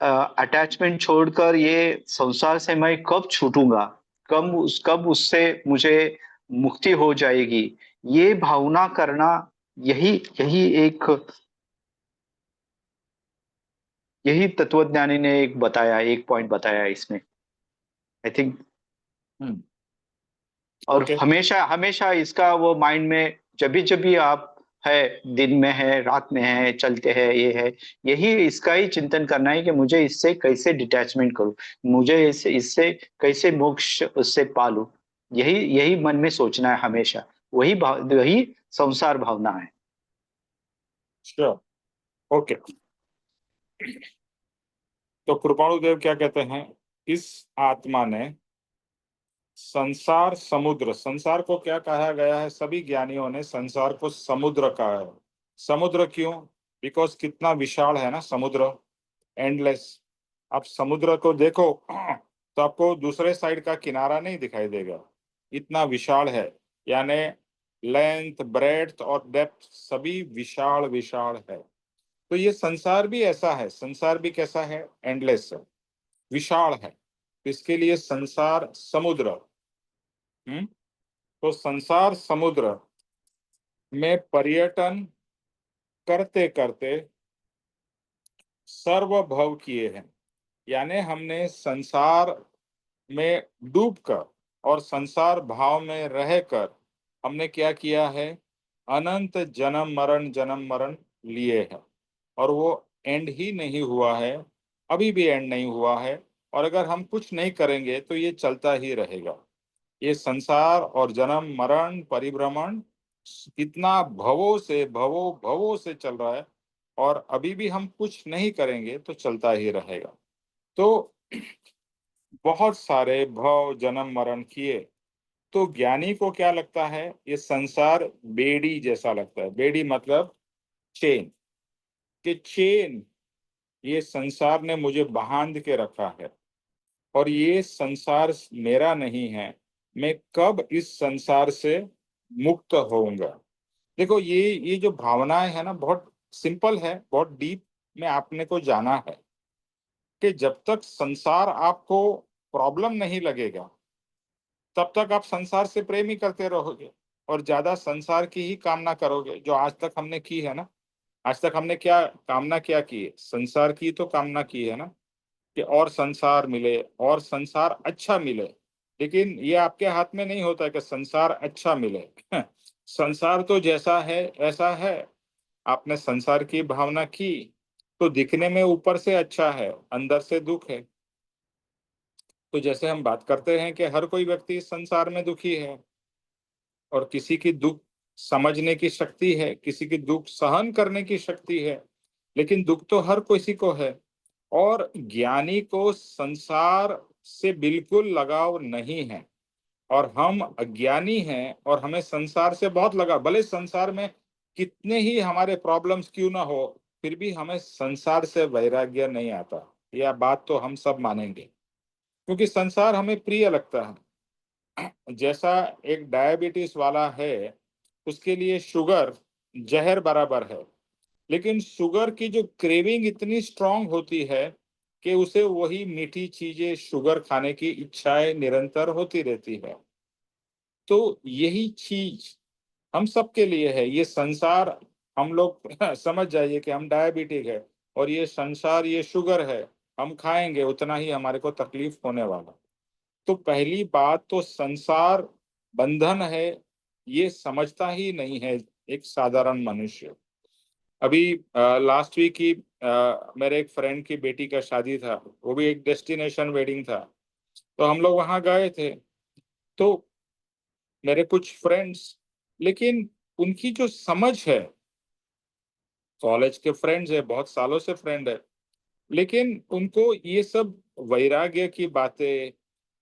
अटैचमेंट छोड़कर ये संसार से मैं कब छूटूंगा, कब उससे मुझे मुक्ति हो जाएगी, ये भावना करना, यही यही एक यही तत्वज्ञानी ने एक बताया, एक पॉइंट बताया इसमें आई थिंक। हम्म, और ओके। हमेशा हमेशा इसका वो माइंड में, जब भी आप है, दिन में है, रात में है, चलते हैं, ये है, यही इसका ही चिंतन करना है कि मुझे इससे कैसे डिटैचमेंट करूं, मुझे इससे कैसे मोक्ष उससे पालूं। यही यही मन में सोचना है हमेशा। वही संसार भावना है। Sure, okay. तो कृपाणु देव क्या कहते हैं? इस आत्मा ने संसार समुद्र, संसार को क्या कहा गया है? सभी ज्ञानियों ने संसार को समुद्र कहा है। समुद्र क्यों? बिकॉज कितना विशाल है ना समुद्र, एंडलेस। आप समुद्र को देखो तो आपको दूसरे साइड का किनारा नहीं दिखाई देगा, इतना विशाल है। यानी लेंथ, ब्रेड्थ और डेप्थ सभी विशाल विशाल है। तो ये संसार भी ऐसा है। संसार भी कैसा है? एंडलेस है, विशाल है। इसके लिए संसार समुद्र। तो संसार समुद्र में पर्यटन करते करते सर्वभव किए हैं। यानी हमने संसार में डूबकर और संसार भाव में रहकर हमने क्या किया है, अनंत जन्म मरण लिए है, और वो एंड ही नहीं हुआ है, अभी भी एंड नहीं हुआ है। और अगर हम कुछ नहीं करेंगे तो ये चलता ही रहेगा। ये संसार और जन्म मरण परिभ्रमण कितना भवों भवों से चल रहा है, और अभी भी हम कुछ नहीं करेंगे तो चलता ही रहेगा। तो बहुत सारे भव जन्म मरण किए, तो ज्ञानी को क्या लगता है, ये संसार बेड़ी जैसा लगता है। बेड़ी मतलब चेन, कि चेन, ये संसार ने मुझे बांध के रखा है और ये संसार मेरा नहीं है, मैं कब इस संसार से मुक्त होऊंगा। देखो, ये जो भावनाएं है ना, बहुत सिंपल है, बहुत डीप में आपने को जाना है कि जब तक संसार आपको प्रॉब्लम नहीं लगेगा तब तक आप संसार से प्रेम ही करते रहोगे और ज्यादा संसार की ही कामना करोगे, जो आज तक हमने की है ना। आज तक हमने क्या कामना क्या की है, संसार की तो कामना की है ना, कि और संसार मिले और संसार अच्छा मिले। लेकिन ये आपके हाथ में नहीं होता है कि संसार अच्छा मिले। संसार तो जैसा है ऐसा है। आपने संसार की भावना की तो दिखने में ऊपर से अच्छा है, अंदर से दुख है। तो जैसे हम बात करते हैं कि हर कोई व्यक्ति इस संसार में दुखी है, और किसी की दुख समझने की शक्ति है, किसी की दुख सहन करने की शक्ति है, लेकिन दुख तो हर किसी को है। और ज्ञानी को संसार से बिल्कुल लगाव नहीं है, और हम अज्ञानी हैं और हमें संसार से बहुत लगाव। भले संसार में कितने ही हमारे प्रॉब्लम्स क्यों ना हो, फिर भी हमें संसार से वैराग्य नहीं आता। यह बात तो हम सब मानेंगे, क्योंकि संसार हमें प्रिय लगता है। जैसा एक डायबिटीज वाला है, उसके लिए शुगर जहर बराबर है, लेकिन शुगर की जो क्रेविंग इतनी स्ट्रांग होती है कि उसे वही मीठी चीजें शुगर खाने की इच्छाएं निरंतर होती रहती है। तो यही चीज हम सबके लिए है। ये संसार, हम लोग समझ जाइए कि हम डायबिटिक है और ये संसार ये शुगर है, हम खाएंगे उतना ही हमारे को तकलीफ होने वाला। तो पहली बात तो संसार बंधन है, ये समझता ही नहीं है एक साधारण मनुष्य। अभी लास्ट वीक ही मेरे एक फ्रेंड की बेटी का शादी था, वो भी एक डेस्टिनेशन वेडिंग था। तो हम लोग वहां गए थे, तो मेरे कुछ फ्रेंड्स, लेकिन उनकी जो समझ है, कॉलेज के फ्रेंड्स है, बहुत सालों से फ्रेंड है, लेकिन उनको ये सब वैराग्य की बातें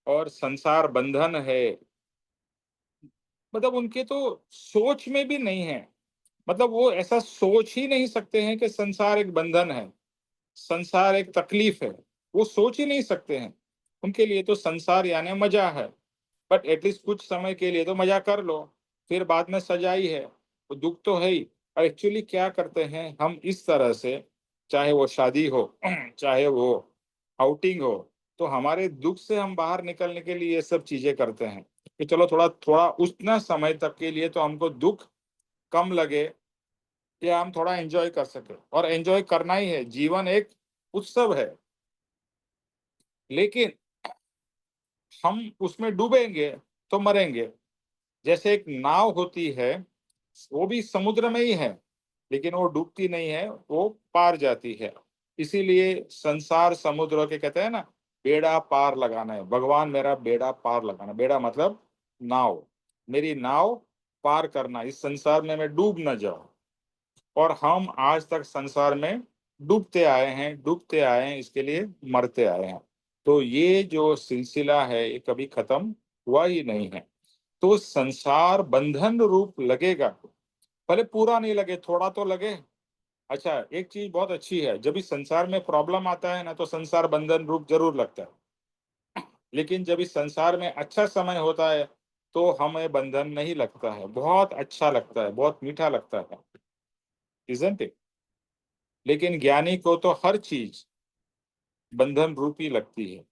और संसार बंधन है, मतलब उनके तो सोच में भी नहीं है। मतलब वो ऐसा सोच ही नहीं सकते हैं कि संसार एक बंधन है, संसार एक तकलीफ है। वो सोच ही नहीं सकते हैं। उनके लिए तो संसार यानी मजा है, बट एटलीस्ट कुछ समय के लिए तो मजा कर लो, फिर बाद में सजाई है, वो दुख तो है ही। और एक्चुअली क्या करते हैं हम इस तरह से, चाहे वो शादी हो चाहे वो आउटिंग हो, तो हमारे दुख से हम बाहर निकलने के लिए ये सब चीजें करते हैं कि चलो थोड़ा थोड़ा उतना समय तक के लिए तो हमको दुख कम लगे, या हम थोड़ा एंजॉय कर सके। और एंजॉय करना ही है, जीवन एक उत्सव है। लेकिन हम उसमें डूबेंगे तो मरेंगे। जैसे एक नाव होती है, वो भी समुद्र में ही है, लेकिन वो डूबती नहीं है, वो पार जाती है। इसीलिए संसार समुद्र के कहते हैं ना, बेड़ा पार लगाना है, भगवान मेरा बेड़ा पार लगाना। बेड़ा मतलब नाव, मेरी नाव पार करना, इस संसार में मैं डूब न जाऊं। और हम आज तक संसार में डूबते आए हैं, इसके लिए मरते आए हैं। तो ये जो सिलसिला है ये कभी खत्म हुआ ही नहीं है। तो संसार बंधन रूप लगेगा, भले पूरा नहीं लगे, थोड़ा तो लगे। अच्छा, एक चीज बहुत अच्छी है, जब इस संसार में प्रॉब्लम आता है ना, तो संसार बंधन रूप जरूर लगता है। लेकिन जब इस संसार में अच्छा समय होता है तो हमें बंधन नहीं लगता है, बहुत अच्छा लगता है, बहुत मीठा लगता है, इजंट इट। लेकिन ज्ञानी को तो हर चीज बंधन रूपी लगती है।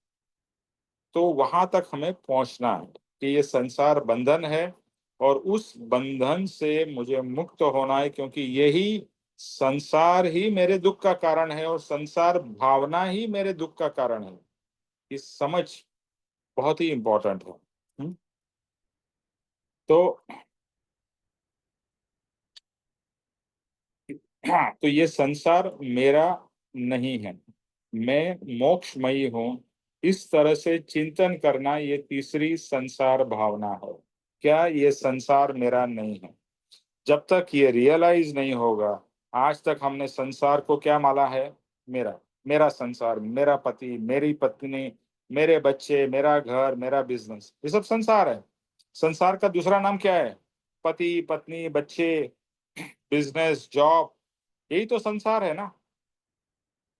तो वहां तक हमें पहुंचना है कि ये संसार बंधन है, और उस बंधन से मुझे मुक्त होना है, क्योंकि यही संसार ही मेरे दुख का कारण है और संसार भावना ही मेरे दुख का कारण है। इस समझ बहुत ही इंपॉर्टेंट है। तो हाँ, तो ये संसार मेरा नहीं है, मैं मोक्षमयी हूँ, इस तरह से चिंतन करना ये तीसरी संसार भावना है। क्या ये संसार मेरा नहीं है? जब तक ये रियलाइज नहीं होगा, आज तक हमने संसार को क्या माना है? मेरा मेरा संसार, मेरा पति, मेरी पत्नी, मेरे बच्चे, मेरा घर, मेरा बिजनेस, ये सब संसार है। संसार का दूसरा नाम क्या है? पति, पत्नी, बच्चे, बिजनेस, जॉब, यही तो संसार है ना।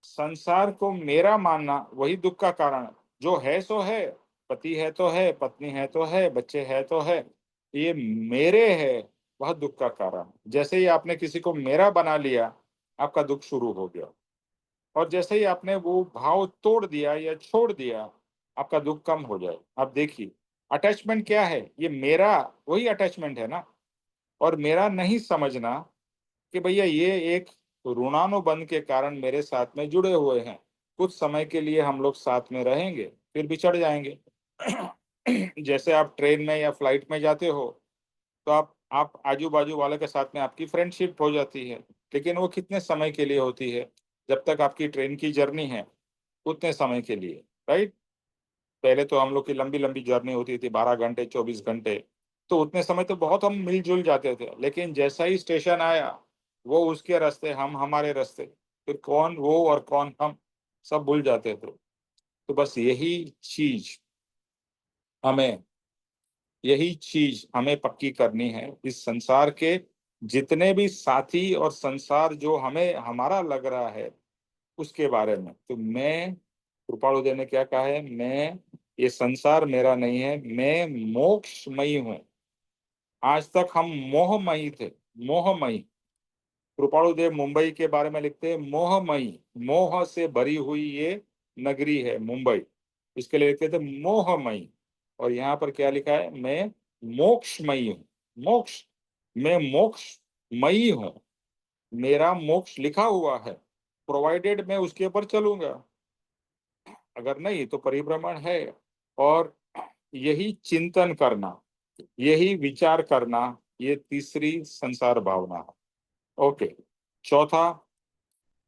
संसार को मेरा मानना वही दुख का कारण है। जो है सो है, पति है तो है, पत्नी है तो है, बच्चे है तो है, ये मेरे है, वह दुख का कारण है। जैसे ही आपने किसी को मेरा बना लिया, आपका दुख शुरू हो गया। और जैसे ही आपने वो भाव तोड़ दिया या छोड़ दिया, आपका दुख कम हो जाए। आप देखिए, अटैचमेंट क्या है? ये मेरा वही अटैचमेंट है ना। और मेरा नहीं समझना कि भैया ये एक ऋणानुबंध के कारण मेरे साथ में जुड़े हुए हैं। कुछ समय के लिए हम लोग साथ में रहेंगे, फिर बिछड़ जाएंगे। जैसे आप ट्रेन में या फ्लाइट में जाते हो, तो आप आजू बाजू वाले के साथ में आपकी फ्रेंडशिप हो जाती है, लेकिन वो कितने समय के लिए होती है? जब तक आपकी ट्रेन की जर्नी है, उतने समय के लिए, राइट? पहले तो हम लोग की लंबी लंबी जर्नी होती थी, 12 घंटे, 24 घंटे, तो उतने समय तो बहुत हम मिलजुल जाते थे। लेकिन जैसा ही स्टेशन आया, वो उसके रास्ते, हम हमारे रास्ते, फिर कौन वो और कौन हम, सब भूल जाते थे। तो बस हमें यही चीज हमें पक्की करनी है। इस संसार के जितने भी साथी और संसार जो हमें हमारा लग रहा है, उसके बारे में तो मैं, कृपालुदेव ने क्या कहा है? मैं, ये संसार मेरा नहीं है, मैं मोक्षमयी हूँ। आज तक हम मोहमयी थे, मोहमयी। कृपालुदेव मुंबई के बारे में लिखते हैं, मोहमयी, मोह से भरी हुई ये नगरी है मुंबई, इसके लिए लिखते थे मोहमयी। और यहाँ पर क्या लिखा है? मैं मोक्षमयी हूँ। मोक्ष, मैं मोक्षमयी हूँ, मेरा मोक्ष लिखा हुआ है, प्रोवाइडेड मैं उसके ऊपर चलूंगा। अगर नहीं तो परिभ्रमण है। और यही चिंतन करना, यही विचार करना, ये तीसरी संसार भावना है। ओके, चौथा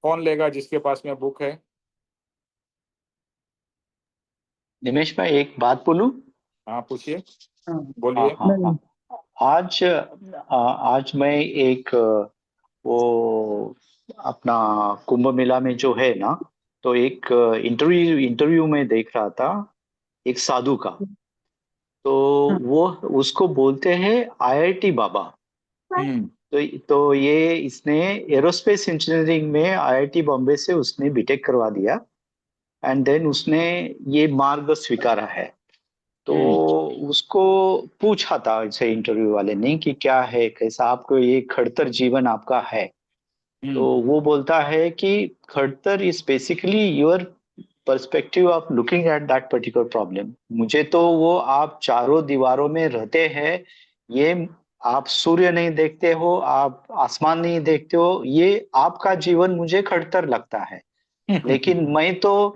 कौन लेगा जिसके पास में बुक है? निमेश भाई, एक बात बोलूं? हाँ, पूछिए, हाँ बोलिए। हाँ हाँ। आज मैं एक वो अपना कुंभ मेला में जो है ना, तो एक इंटरव्यू में देख रहा था एक साधु का। तो वो उसको बोलते हैं आईआईटी बाबा। हम्म तो ये इसने एरोस्पेस इंजीनियरिंग में आईआईटी बॉम्बे से उसने बीटेक करवा दिया, एंड देन उसने ये मार्ग स्वीकारा है। तो उसको पूछा था इसे इंटरव्यू वाले ने कि क्या है, कैसा आपको ये खड़तर जीवन आपका है? तो वो बोलता है कि खड़तर is basically your perspective of looking at that particular problem. मुझे तो वो आप चारों दीवारों में रहते हैं, ये आप सूर्य नहीं देखते हो, आप आसमान नहीं देखते हो, ये आपका जीवन मुझे खड़तर लगता है। लेकिन मैं तो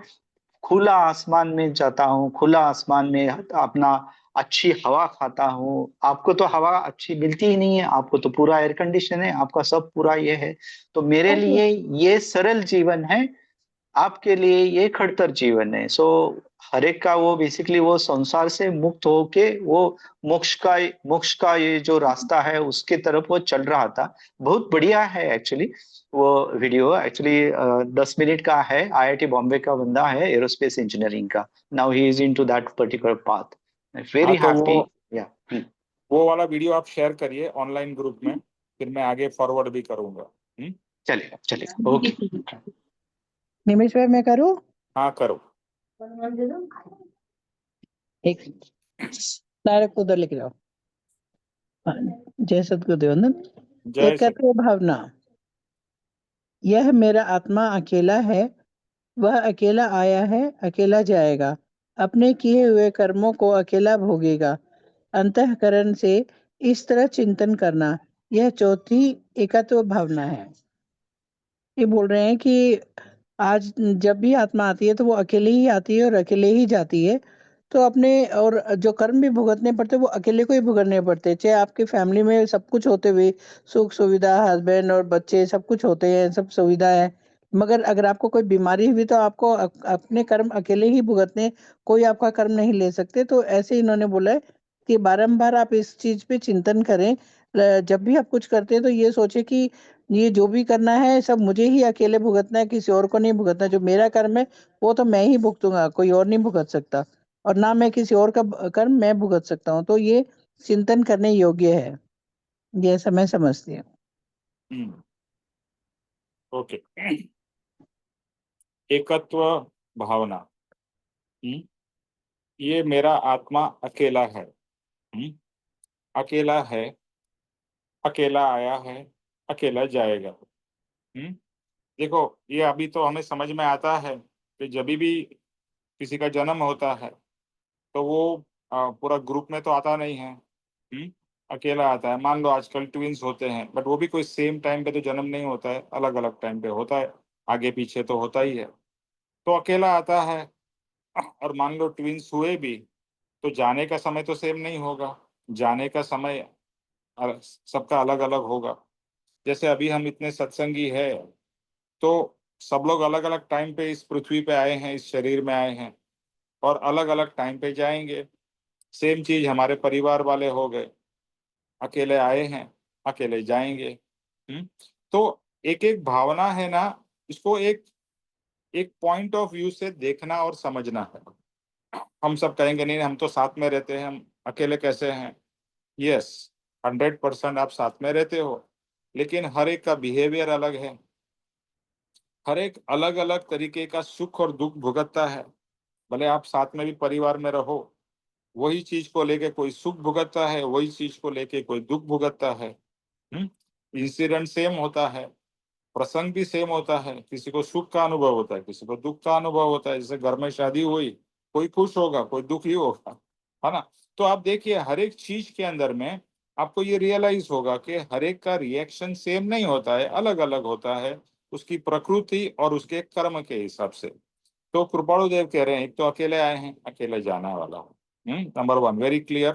खुला आसमान में जाता हूँ, खुला आसमान में अपना अच्छी हवा खाता हूँ। आपको तो हवा अच्छी मिलती ही नहीं है, आपको तो पूरा एयर कंडीशन है, आपका सब पूरा ये है। तो मेरे लिए ये सरल जीवन है, आपके लिए ये खड़तर जीवन है। सो हर एक का वो बेसिकली वो संसार से मुक्त होके वो मोक्ष का ये जो रास्ता है उसके तरफ वो चल रहा था। बहुत बढ़िया है एक्चुअली। वो वीडियो एक्चुअली 10 मिनट का है। आईआईटी बॉम्बे का बंदा है, एरोस्पेस इंजीनियरिंग का। Now he is into that particular path. हाँ, वेरी तो हैप्पी। या वो वाला वीडियो आप शेयर करिए ऑनलाइन ग्रुप में, फिर मैं आगे फॉरवर्ड भी करूंगा। चलेगा चलेगा, ओके। निमेश भाई, मैं करूँ? हाँ, करो। एक डायरेक्ट उधर लिख जाओ। हाँ, जय सतगुरुदेव वंदन। जय सत एकत्व भावना। यह मेरा आत्मा अकेला है, वह अकेला आया है, अकेला जाएगा, अपने किए हुए कर्मों को अकेला भोगेगा। अंतःकरण से इस तरह चिंतन करना, यह चौथी एकत्व भावना है। ये बोल रहे हैं कि आज जब भी आत्मा आती है तो वो अकेले ही आती है और अकेले ही जाती है। तो अपने और जो कर्म भी भुगतने पड़ते वो अकेले को ही भुगतने पड़ते, चाहे आपकी फैमिली में सब कुछ होते हुए, सुख सुविधा, हस्बैंड और बच्चे सब कुछ होते हैं, सब सुविधा है, मगर अगर आपको कोई बीमारी हुई तो आपको अपने कर्म अकेले ही भुगतने, कोई आपका कर्म नहीं ले सकते। तो ऐसे इन्होंने बोला है कि बारंबार आप इस चीज पे चिंतन करें। जब भी आप कुछ करते हैं तो ये सोचे कि ये जो भी करना है सब मुझे ही अकेले भुगतना है, किसी और को नहीं भुगतना। जो मेरा कर्म है वो तो मैं ही भुगतूंगा, कोई और नहीं भुगत सकता, और ना मैं किसी और का कर्म मैं भुगत सकता हूँ। तो ये चिंतन करने योग्य है, ये ऐसा मैं समझती हूँ। ओके। एकत्व भावना। ये मेरा आत्मा अकेला है। अकेला है, अकेला आया है, अकेला जाएगा। देखो, ये अभी तो हमें समझ में आता है कि जब भी किसी का जन्म होता है तो वो पूरा ग्रुप में तो आता नहीं है। अकेला आता है। मान लो आजकल ट्विंस होते हैं, बट वो भी कोई सेम टाइम पे तो जन्म नहीं होता है, अलग अलग टाइम पे होता है, आगे पीछे तो होता ही है। तो अकेला आता है। और मान लो ट्विंस हुए भी तो जाने का समय तो सेम नहीं होगा, जाने का समय सबका अलग अलग होगा। जैसे अभी हम इतने सत्संगी है तो सब लोग अलग अलग टाइम पे इस पृथ्वी पे आए हैं, इस शरीर में आए हैं, और अलग अलग टाइम पे जाएंगे। सेम चीज हमारे परिवार वाले हो गए, अकेले आए हैं, अकेले जाएंगे। तो एक एक भावना है ना, इसको एक एक पॉइंट ऑफ व्यू से देखना और समझना है। हम सब कहेंगे नहीं, हम तो साथ में रहते हैं, हम अकेले कैसे हैं। यस, 100% आप साथ में रहते हो, लेकिन हर एक का बिहेवियर अलग है। हर एक अलग अलग तरीके का सुख और दुख भुगतता है। भले आप साथ में भी परिवार में रहो, वही चीज को लेके कोई सुख भुगतता है, वही चीज को लेके कोई दुख भुगतता है। इंसिडेंट सेम होता है, प्रसंग भी सेम होता है, किसी को सुख का अनुभव होता है, किसी को दुख का अनुभव होता है। जैसे घर में शादी हुई, कोई खुश होगा, कोई दुखी होगा, है ना। तो आप देखिए, हर एक चीज के अंदर में आपको ये रियलाइज होगा कि हर एक का रिएक्शन सेम नहीं होता है, अलग अलग होता है, उसकी प्रकृति और उसके कर्म के हिसाब से। तो कृपाणु देव कह रहे हैं, एक तो अकेले आए हैं, अकेले जाना वाला हो। Number 1 very clear.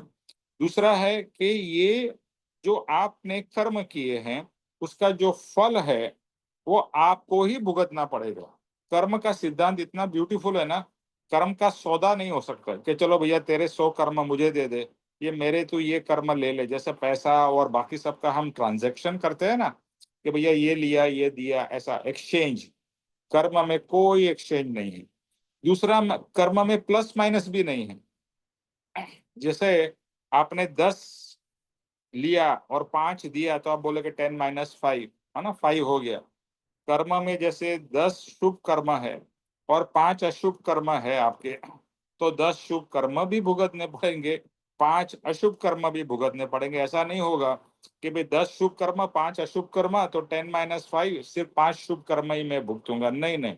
दूसरा है कि ये जो आपने कर्म किए हैं उसका जो फल है वो आपको ही भुगतना पड़ेगा। कर्म का सिद्धांत इतना ब्यूटीफुल है ना, कर्म का सौदा नहीं हो सकता कि चलो भैया तेरे 100 कर्म मुझे दे दे, ये मेरे तो ये कर्म ले ले। जैसे पैसा और बाकी सबका हम ट्रांजैक्शन करते हैं ना, कि भैया ये लिया ये दिया, ऐसा एक्सचेंज। कर्म में कोई एक्सचेंज नहीं है। दूसरा, कर्म में प्लस माइनस भी नहीं है। जैसे आपने 10 लिया और 5 दिया तो आप बोले कि 10 - 5, है ना, 5 हो गया। कर्म में जैसे 10 शुभ कर्म है और 5 अशुभ कर्म है आपके, तो 10 शुभ कर्म भी भुगतने पड़ेंगे, 5 अशुभ कर्म भी भुगतने पड़ेंगे। ऐसा नहीं होगा कि भाई 10 शुभ कर्म 5 अशुभ कर्म तो 10 - 5 सिर्फ 5 शुभ कर्म ही मैं भुगतूंगा। नहीं नहीं,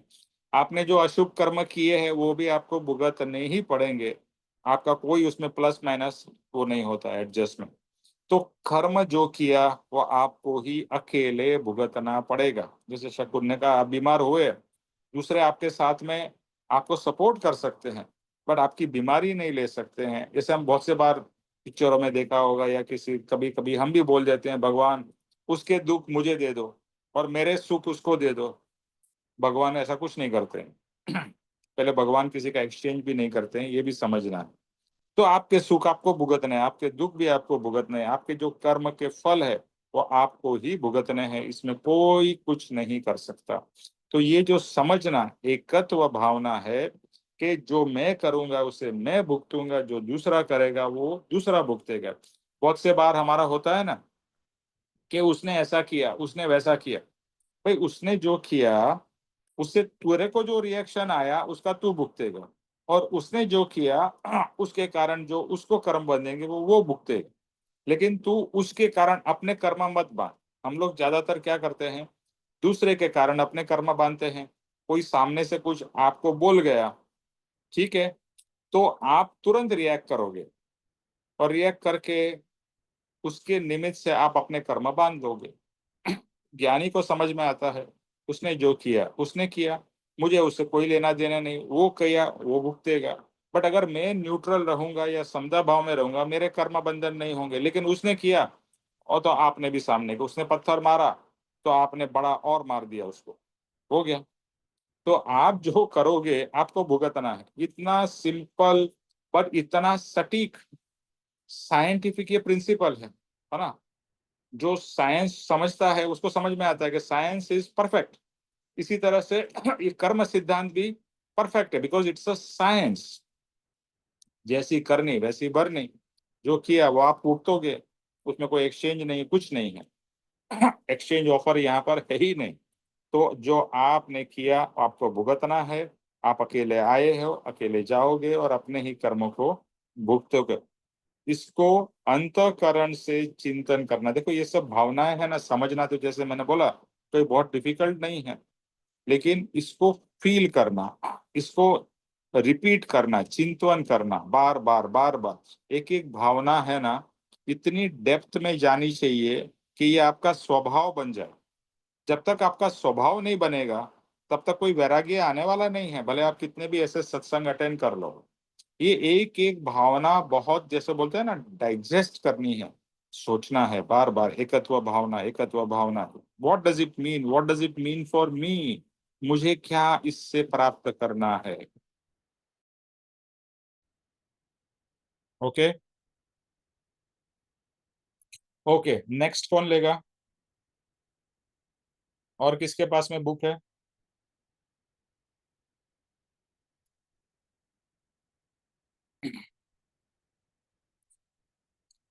आपने जो अशुभ कर्म किए हैं वो भी आपको भुगतने ही पड़ेंगे। आपका कोई उसमें प्लस माइनस वो नहीं होता है, एडजस्टमेंट। तो कर्म जो किया वो आपको ही अकेले भुगतना पड़ेगा। जैसे शकुन ने कहा, आप बीमार हुए, दूसरे आपके साथ में आपको सपोर्ट कर सकते हैं, बट आपकी बीमारी नहीं ले सकते हैं। जैसे हम बहुत से बार पिक्चरों में देखा होगा, या किसी कभी कभी हम भी बोल देते हैं, भगवान उसके दुख मुझे दे दो और मेरे सुख उसको दे दो। भगवान ऐसा कुछ नहीं करते हैं। पहले भगवान किसी का एक्सचेंज भी नहीं करते हैं, ये भी समझना है। तो आपके सुख आपको भुगतने हैं, आपके दुख भी आपको भुगतने हैं, आपके जो कर्म के फल है वो आपको ही भुगतने हैं, इसमें कोई कुछ नहीं कर सकता। तो ये जो समझना एकत्व भावना है कि जो मैं करूंगा उसे मैं भुगतूंगा, जो दूसरा करेगा वो दूसरा भुगतेगा। बहुत से बार हमारा होता है ना कि उसने ऐसा किया, उसने वैसा किया। भाई उसने जो किया उससे तेरे को जो रिएक्शन आया उसका तू भुगतेगा, और उसने जो किया उसके कारण जो उसको कर्म बंधेंगे वो भुगतेगा। लेकिन तू उसके कारण अपने कर्म मत बांध। हम लोग ज्यादातर क्या करते हैं, दूसरे के कारण अपने कर्म बांधते हैं। कोई सामने से कुछ आपको बोल गया, ठीक है, तो आप तुरंत रिएक्ट करोगे, और रिएक्ट करके उसके निमित्त से आप अपने कर्म बांध दोगे। ज्ञानी को समझ में आता है, उसने जो किया उसने किया, मुझे उससे कोई लेना देना नहीं, वो किया वो भुगतेगा। बट अगर मैं न्यूट्रल रहूंगा या समता भाव में रहूंगा, मेरे कर्म बंधन नहीं होंगे। लेकिन उसने किया और तो आपने भी सामने को, उसने पत्थर मारा तो आपने बड़ा और मार दिया उसको, हो गया। तो आप जो करोगे आपको भुगतना है। इतना सिंपल बट इतना सटीक साइंटिफिक ये प्रिंसिपल है ना। जो साइंस समझता है उसको समझ में आता है कि साइंस इज परफेक्ट। इसी तरह से ये कर्म सिद्धांत भी परफेक्ट है, बिकॉज इट्स अ साइंस। जैसी करनी वैसी भरनी, जो किया वो आप भुगतोगे, उसमें कोई एक्सचेंज नहीं, कुछ नहीं है। एक्सचेंज ऑफर यहाँ पर है ही नहीं। तो जो आपने किया आपको भुगतना है। आप अकेले आए हो, अकेले जाओगे और अपने ही कर्मों को भुगतोगे। इसको अंतःकरण से चिंतन करना। देखो ये सब भावनाएं है ना, समझना तो जैसे मैंने बोला कोई बहुत डिफिकल्ट नहीं है, लेकिन इसको फील करना, इसको रिपीट करना, चिंतन करना, बार बार बार बार एक एक भावना है ना, इतनी डेप्थ में जानी चाहिए कि ये आपका स्वभाव बन जाए। जब तक आपका स्वभाव नहीं बनेगा तब तक कोई वैराग्य आने वाला नहीं है, भले आप कितने भी ऐसे सत्संग अटेंड कर लो। ये एक एक भावना बहुत, जैसे बोलते हैं ना, डाइजेस्ट करनी है, सोचना है बार बार। एकत्व भावना, एकत्व भावना, what does it mean, what does it mean for me, मुझे क्या इससे प्राप्त करना है। ओके ओके, नेक्स्ट कौन लेगा? और किसके पास में बुक है?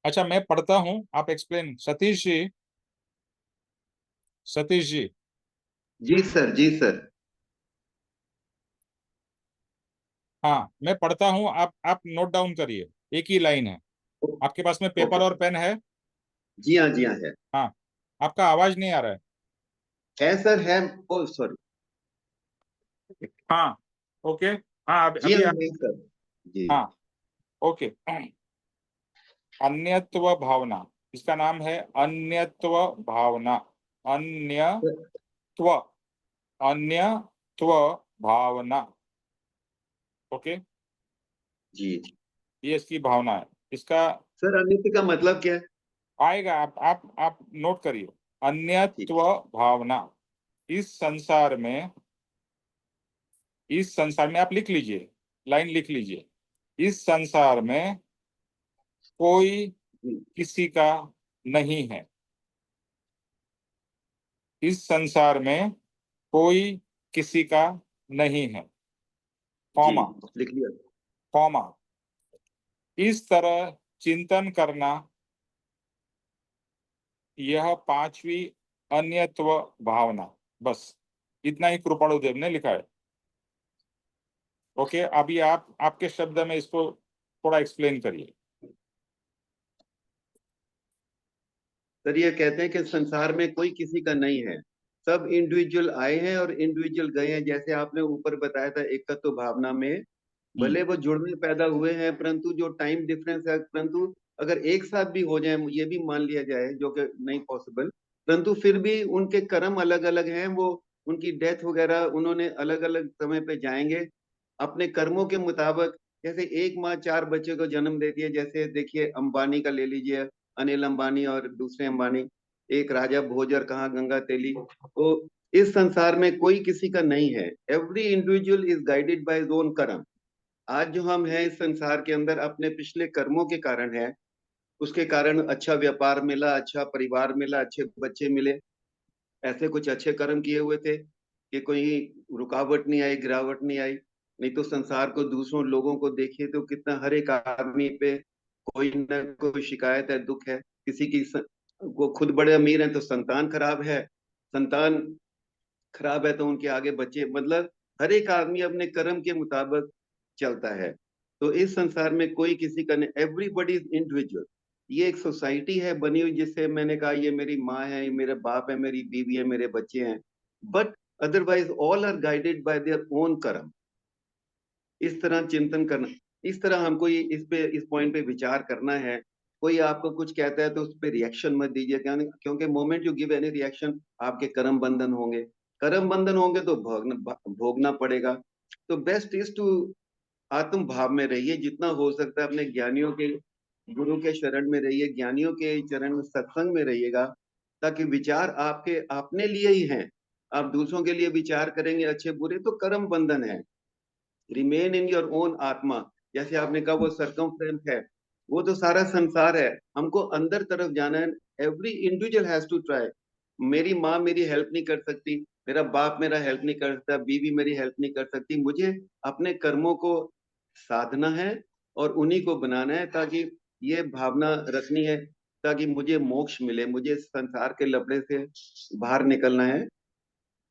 अच्छा मैं पढ़ता हूं, आप एक्सप्लेन। सतीश जी, सतीश जी। जी सर, जी सर। हाँ मैं पढ़ता हूँ, आप नोट डाउन करिए। एक ही लाइन है। आपके पास में पेपर ओके। और पेन है? जी हाँ, जी हाँ है। हाँ। आपका आवाज नहीं आ रहा है। है सर, है। ओ सॉरी। हाँ ओके। हाँ जी अभी हाँ, है सर। जी। हाँ ओके। अन्यत्व भावना, इसका नाम है अन्यत्व भावना। अन्यत्व, अन्यत्व भावना। ओके, जी ये इसकी भावना है। इसका सर, अनित्य का मतलब क्या है? आएगा, आप नोट करिए। ठीक। अन्यत्व भावना। इस संसार में, इस संसार में आप लिख लीजिए, लाइन लिख लीजिए। इस संसार में कोई जी किसी का नहीं है। इस संसार में कोई किसी का नहीं है, जी, कॉमा, लिख लिया। कॉमा। इस तरह चिंतन करना, यह पांचवी अन्यत्व भावना। बस इतना ही कृपाणुदेव ने लिखा है। ओके, अभी आप आपके शब्द में इसको थोड़ा एक्सप्लेन करिए। सर, ये कहते हैं कि संसार में कोई किसी का नहीं है। सब इंडिविजुअल आए हैं और इंडिविजुअल गए हैं। जैसे आपने ऊपर बताया था एकत्व भावना में, भले वो जुड़ में पैदा हुए हैं, परंतु जो टाइम डिफरेंस है, परंतु अगर एक साथ भी हो जाए, ये भी मान लिया जाए, जो कि नहीं पॉसिबल, परंतु फिर भी उनके कर्म अलग अलग हैं। वो उनकी डेथ वगैरह उन्होंने अलग अलग समय पे जाएंगे अपने कर्मों के मुताबिक। जैसे एक माँ 4 बच्चे को जन्म देती है, जैसे देखिए अंबानी का ले लीजिए, अनिल अंबानी और दूसरे अंबानी, एक राजा भोज और कहाँ गंगा तेली। तो इस संसार में कोई किसी का नहीं है। Every individual is guided by his own कर्म। आज जो हम हैं इस संसार के अंदर अपने पिछले कर्मों के कारण है। उसके कारण अच्छा व्यापार मिला, अच्छा परिवार मिला, अच्छे बच्चे मिले, ऐसे कुछ अच्छे कर्म किए हुए थे कि कोई रुकावट नहीं आई, गिरावट नहीं आई। नहीं तो संसार को, दूसरों लोगों को देखिए तो कितना, हर एक आदमी पे कोई ना कोई शिकायत है, दुख है। किसी की वो खुद बड़े अमीर हैं तो संतान खराब है, संतान खराब है तो उनके आगे बच्चे, मतलब हर एक आदमी अपने कर्म के मुताबिक चलता है। तो इस संसार में कोई किसी का नहीं, एवरीबॉडी इज इंडिविजुअल। ये एक सोसाइटी है बनी हुई, जिससे मैंने कहा ये मेरी माँ है, ये मेरे बाप है, मेरी बीवी है, मेरे बच्चे हैं, but otherwise all are guided by their own karma. इस तरह चिंतन करना, इस तरह हमको ये इस पॉइंट पे विचार करना है। कोई आपको कुछ कहता है तो उस पर रिएक्शन मत दीजिए, क्योंकि moment you give any reaction, आपके कर्म बंधन होंगे। कर्म बंधन होंगे तो भोगना भोगना पड़ेगा। तो बेस्ट इज टू आत्म भाव में रहिए, जितना हो सकता है अपने ज्ञानियों के, गुरु के शरण में रहिए, ज्ञानियों के चरण में, सत्संग में रहिएगा, ताकि विचार आपके अपने लिए ही हैं। आप दूसरों के लिए विचार करेंगे अच्छे बुरे तो कर्म बंधन है। रिमेन इन योर ओन आत्मा, जैसे आपने कहा वो सरकमफ्रेंस है, वो तो सारा संसार है, हमको अंदर तरफ जाना है। Every individual has to try. मेरी माँ मेरी हेल्प नहीं कर सकती, मेरा बाप मेरा हेल्प नहीं कर सकता, बीवी मेरी हेल्प नहीं कर सकती, मुझे अपने कर्मों को साधना है और उन्हीं को बनाना है, ताकि ये भावना रखनी है, ताकि मुझे मोक्ष मिले, मुझे संसार के लफड़े से बाहर निकलना है,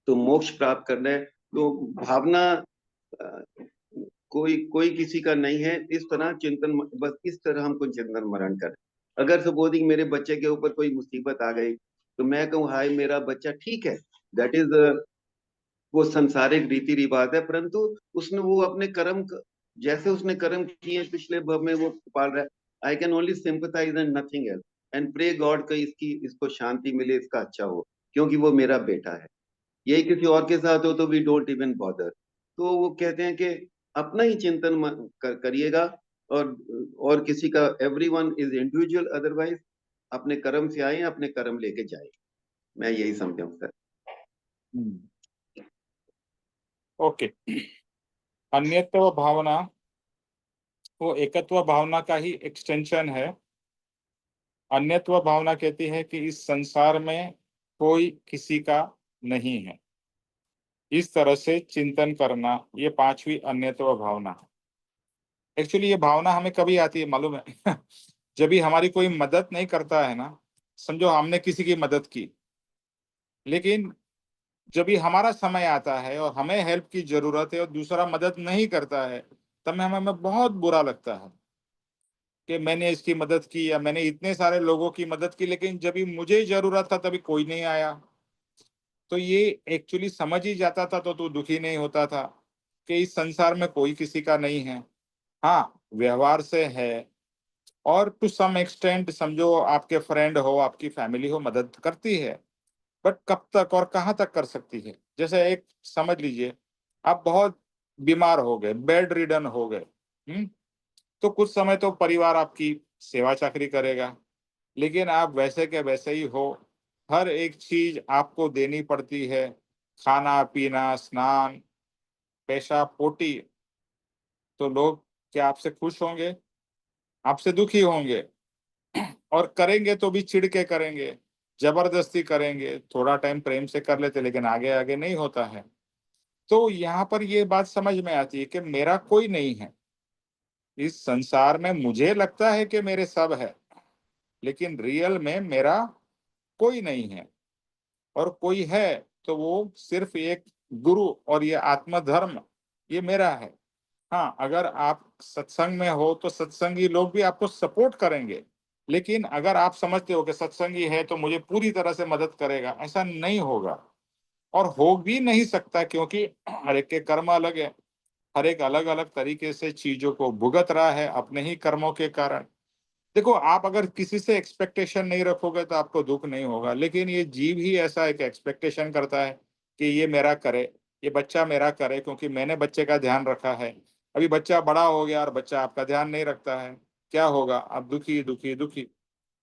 तो मोक्ष प्राप्त करना है। तो भावना कोई कोई किसी का नहीं है, इस तरह चिंतन, बस इस तरह हमको चिंतन मरण करें। अगर सपोजिंग मेरे बच्चे के ऊपर कोई मुसीबत आ गई तो मैं कहूँ हाय मेरा बच्चा, ठीक है, दैट इज वो संसारिक रीति रिवाज है, परंतु उसने वो अपने कर्म जैसे उसने कर्म किए पिछले भव में वो पाल रहा है। I can only sympathise and nothing else and pray God का इसको शांति मिले, इसका अच्छा हो, क्योंकि वो मेरा बेटा है। यही किसी और के साथ हो तो वी डोंट इवन बॉदर। तो वो कहते हैं कि अपना ही चिंतन करिएगा, और किसी का, एवरीवन इज इंडिविजुअल, अदरवाइज अपने कर्म से आए, अपने कर्म लेके जाए। मैं यही समझा हूँ सर। ओके। अन्यत्व भावना वो एकत्व भावना का ही एक्सटेंशन है। अन्यत्व भावना कहती है कि इस संसार में कोई किसी का नहीं है। इस तरह से चिंतन करना, ये पांचवी अन्यत्व भावना है। एक्चुअली ये भावना हमें कभी आती है मालूम है? जब भी हमारी कोई मदद नहीं करता है ना, समझो हमने किसी की मदद की, लेकिन जब भी हमारा समय आता है और हमें हेल्प की जरूरत है और दूसरा मदद नहीं करता है, तब हमें बहुत बुरा लगता है कि मैंने इसकी मदद की या मैंने इतने सारे लोगों की मदद की, लेकिन जब भी मुझे जरूरत था तभी कोई नहीं आया। तो ये एक्चुअली समझ ही जाता था तो तू दुखी नहीं होता था कि इस संसार में कोई किसी का नहीं है। हाँ, व्यवहार से है, और टू सम एक्सटेंट समझो आपके फ्रेंड हो, आपकी फैमिली हो, मदद करती है, बट कब तक और कहाँ तक कर सकती है? जैसे एक समझ लीजिए, आप बहुत बीमार हो गए, बेड रिडन हो गए, तो कुछ समय तो परिवार आपकी सेवा चाकरी करेगा, लेकिन आप वैसे के वैसे ही हो, हर एक चीज आपको देनी पड़ती है, खाना पीना, स्नान, पेशाब, पोटी। तो लोग क्या आपसे खुश होंगे? आपसे दुखी होंगे, और करेंगे तो भी चिढ़ के करेंगे, जबरदस्ती करेंगे। थोड़ा टाइम प्रेम से कर लेते, लेकिन आगे आगे नहीं होता है। तो यहाँ पर ये बात समझ में आती है कि मेरा कोई नहीं है इस संसार में। मुझे लगता है कि मेरे सब है, लेकिन रियल में मेरा कोई नहीं है। और कोई है तो वो सिर्फ एक गुरु, और ये आत्मधर्म, ये मेरा है। हाँ, अगर आप सत्संग में हो तो सत्संगी लोग भी आपको सपोर्ट करेंगे, लेकिन अगर आप समझते हो कि सत्संगी है तो मुझे पूरी तरह से मदद करेगा, ऐसा नहीं होगा और हो भी नहीं सकता, क्योंकि हर एक के कर्म अलग है। हर एक अलग अलग तरीके से चीजों को भुगत रहा है अपने ही कर्मों के कारण। देखो, आप अगर किसी से एक्सपेक्टेशन नहीं रखोगे तो आपको दुख नहीं होगा, लेकिन ये जीव ही ऐसा एक एक्सपेक्टेशन करता है कि ये मेरा करे, ये बच्चा मेरा करे, क्योंकि मैंने बच्चे का ध्यान रखा है। अभी बच्चा बड़ा हो गया और बच्चा आपका ध्यान नहीं रखता है, क्या होगा? आप दुखी दुखी दुखी।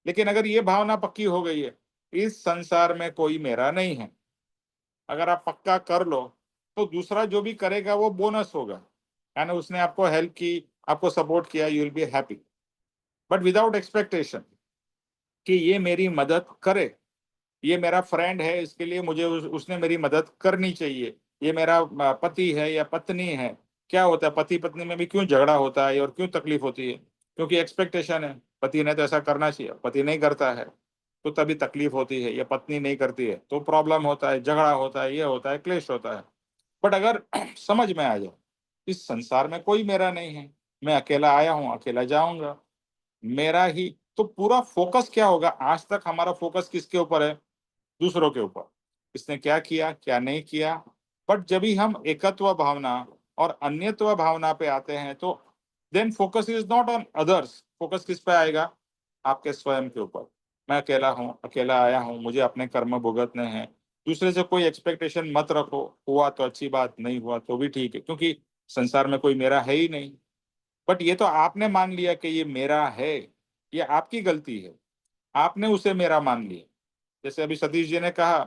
लेकिन अगर ये भावना पक्की हो गई है, इस संसार में कोई मेरा नहीं है, अगर आप पक्का कर लो, तो दूसरा जो भी करेगा वो बोनस होगा, यानी उसने आपको हेल्प की, आपको सपोर्ट किया, you will be happy, but without expectation कि ये मेरी मदद करे। ये मेरा फ्रेंड है, इसके लिए मुझे उसने मेरी मदद करनी चाहिए। ये मेरा पति है या पत्नी है। क्या होता है, पति पत्नी में भी क्यों झगड़ा होता है और क्यों तकलीफ होती है? क्योंकि एक्सपेक्टेशन है, पति ने तो ऐसा करना चाहिए, पति नहीं करता है तो तभी तकलीफ होती है, या पत्नी नहीं करती है तो प्रॉब्लम होता है, झगड़ा होता है, ये होता है, क्लेश होता है। बट अगर समझ में आ जाए इस संसार में कोई मेरा नहीं है, मैं अकेला आया हूँ, अकेला जाऊंगा, मेरा ही, तो पूरा फोकस क्या होगा? आज तक हमारा फोकस किसके ऊपर है? दूसरों के ऊपर, इसने क्या किया क्या नहीं किया। बट जब भी हम एकत्व भावना और अन्यत्व भावना पे आते हैं तो then focus is not on others, focus किस पे आएगा? आपके स्वयं के ऊपर। मैं अकेला हूँ, अकेला आया हूँ, मुझे अपने कर्म भुगतने हैं। दूसरे से कोई एक्सपेक्टेशन मत रखो, हुआ तो अच्छी बात, नहीं हुआ तो भी ठीक है, क्योंकि संसार में कोई मेरा है ही नहीं। बट ये तो आपने मान लिया कि ये मेरा है, ये आपकी गलती है, आपने उसे मेरा मान लिया। जैसे अभी सतीश जी ने कहा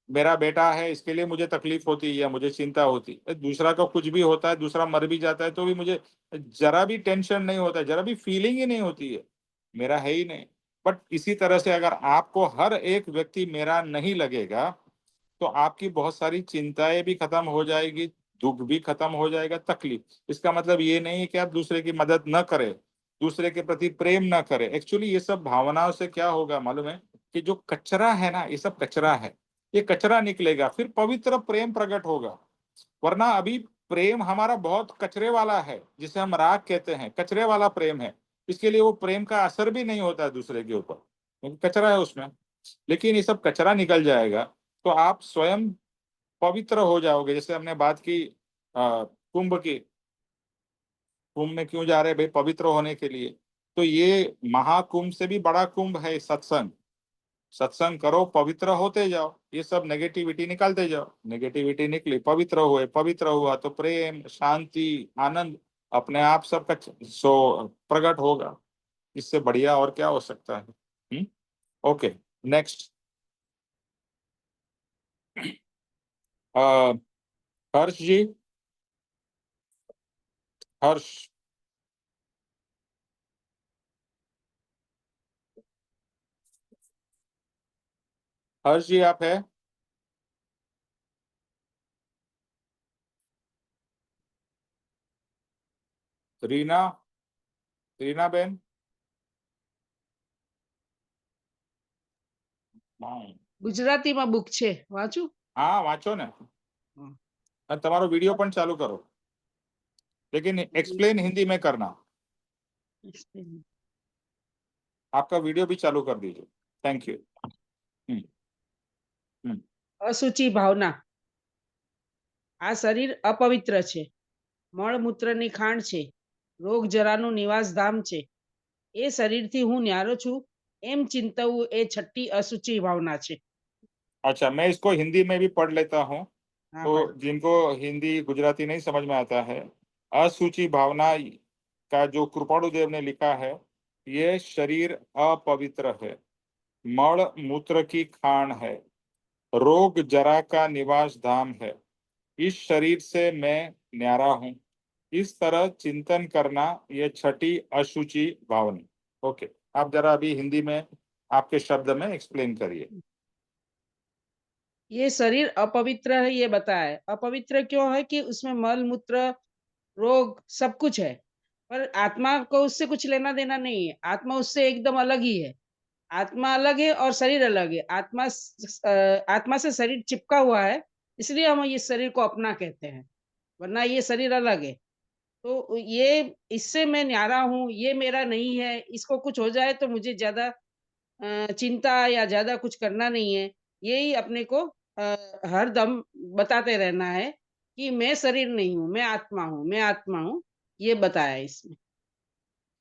मेरा बेटा है, इसके लिए मुझे तकलीफ होती है या मुझे चिंता होती है। दूसरा का कुछ भी होता है, दूसरा मर भी जाता है तो भी मुझे जरा भी टेंशन नहीं होता है, जरा भी फीलिंग ही नहीं होती है, मेरा है ही नहीं। बट इसी तरह से अगर आपको हर एक व्यक्ति मेरा नहीं लगेगा तो आपकी बहुत सारी चिंताएं भी खत्म हो जाएगी, दुख भी खत्म हो जाएगा, तकलीफ। इसका मतलब ये नहीं है कि आप दूसरे की मदद न करें, दूसरे के प्रति प्रेम न करें। एक्चुअली ये सब भावनाओं से क्या होगा मालूम है कि जो कचरा है ना, ये सब कचरा है, ये कचरा निकलेगा, फिर पवित्र प्रेम प्रकट होगा। वरना अभी प्रेम हमारा बहुत कचरे वाला है, जिसे हम राग कहते हैं, कचरे वाला प्रेम है। इसके लिए वो प्रेम का असर भी नहीं होता है दूसरे के ऊपर, क्योंकि कचरा है उसमें। लेकिन ये सब कचरा निकल जाएगा तो आप स्वयं पवित्र हो जाओगे। जैसे हमने बात की कुंभ की, कुंभ में क्यों जा रहे हैं भाई? पवित्र होने के लिए। तो ये महाकुंभ से भी बड़ा कुंभ है सत्संग। सत्संग करो, पवित्र होते जाओ, ये सब नेगेटिविटी निकालते जाओ। नेगेटिविटी निकली, पवित्र हुए, पवित्र हुआ तो प्रेम, शांति, आनंद अपने आप सबका प्रकट होगा। इससे बढ़िया और क्या हो सकता है? Okay, next. हर्ष जी, हर्ष, हर्ष जी आप है? रीना, रीना बेन? ગુજરાતીમાં બુક છે વાંચું. हाँ वाँचो ने, और તમારો વિડિયો પણ ચાલુ કરો, लेकिन एक्सप्लेन हिंदी में करना। आपका वीडियो भी चालू कर दीजिए, थैंक यू। અશુચિ ભાવના. આ શરીર અપવિત્ર છે, મળમૂત્રની ખાણ છે, રોગ જરાનું નિવાસધામ છે. એ શરીરથી હું ન્યારો છું એમ ચિંતવું એ છઠ્ઠી અશુચિ ભાવના છે. अच्छा, मैं इसको हिंदी में भी पढ़ लेता हूँ। હા, तो ભાઈ. जिनको हिंदी गुजराती नहीं समझ में आता है, असूचि भावना का जो कृपाणु देव ने लिखा है, ये शरीर अपवित्र है, मल मूत्र की खान है, रोग जरा का निवास धाम है, इस शरीर से मैं न्यारा हूं। इस तरह चिंतन करना, ये छठी अशुचि भावना। ओके, आप जरा अभी हिंदी में आपके शब्द में एक्सप्लेन करिए। ये शरीर अपवित्र है ये बताया है. अपवित्र क्यों है कि उसमें मल मूत्र रोग सब कुछ है, पर आत्मा को उससे कुछ लेना देना नहीं है. आत्मा उससे एकदम अलग ही है. आत्मा अलग है और शरीर अलग है. आत्मा से शरीर चिपका हुआ है, इसलिए हम इस शरीर को अपना कहते हैं, वरना ये शरीर अलग है. तो ये इससे मैं न्यारा हूँ, ये मेरा नहीं है. इसको कुछ हो जाए तो मुझे ज्यादा चिंता या ज्यादा कुछ करना नहीं है. यही अपने को हर दम बताते रहना है कि मैं शरीर नहीं हूँ, मैं आत्मा हूँ, मैं आत्मा हूँ. ये बताया इसमें.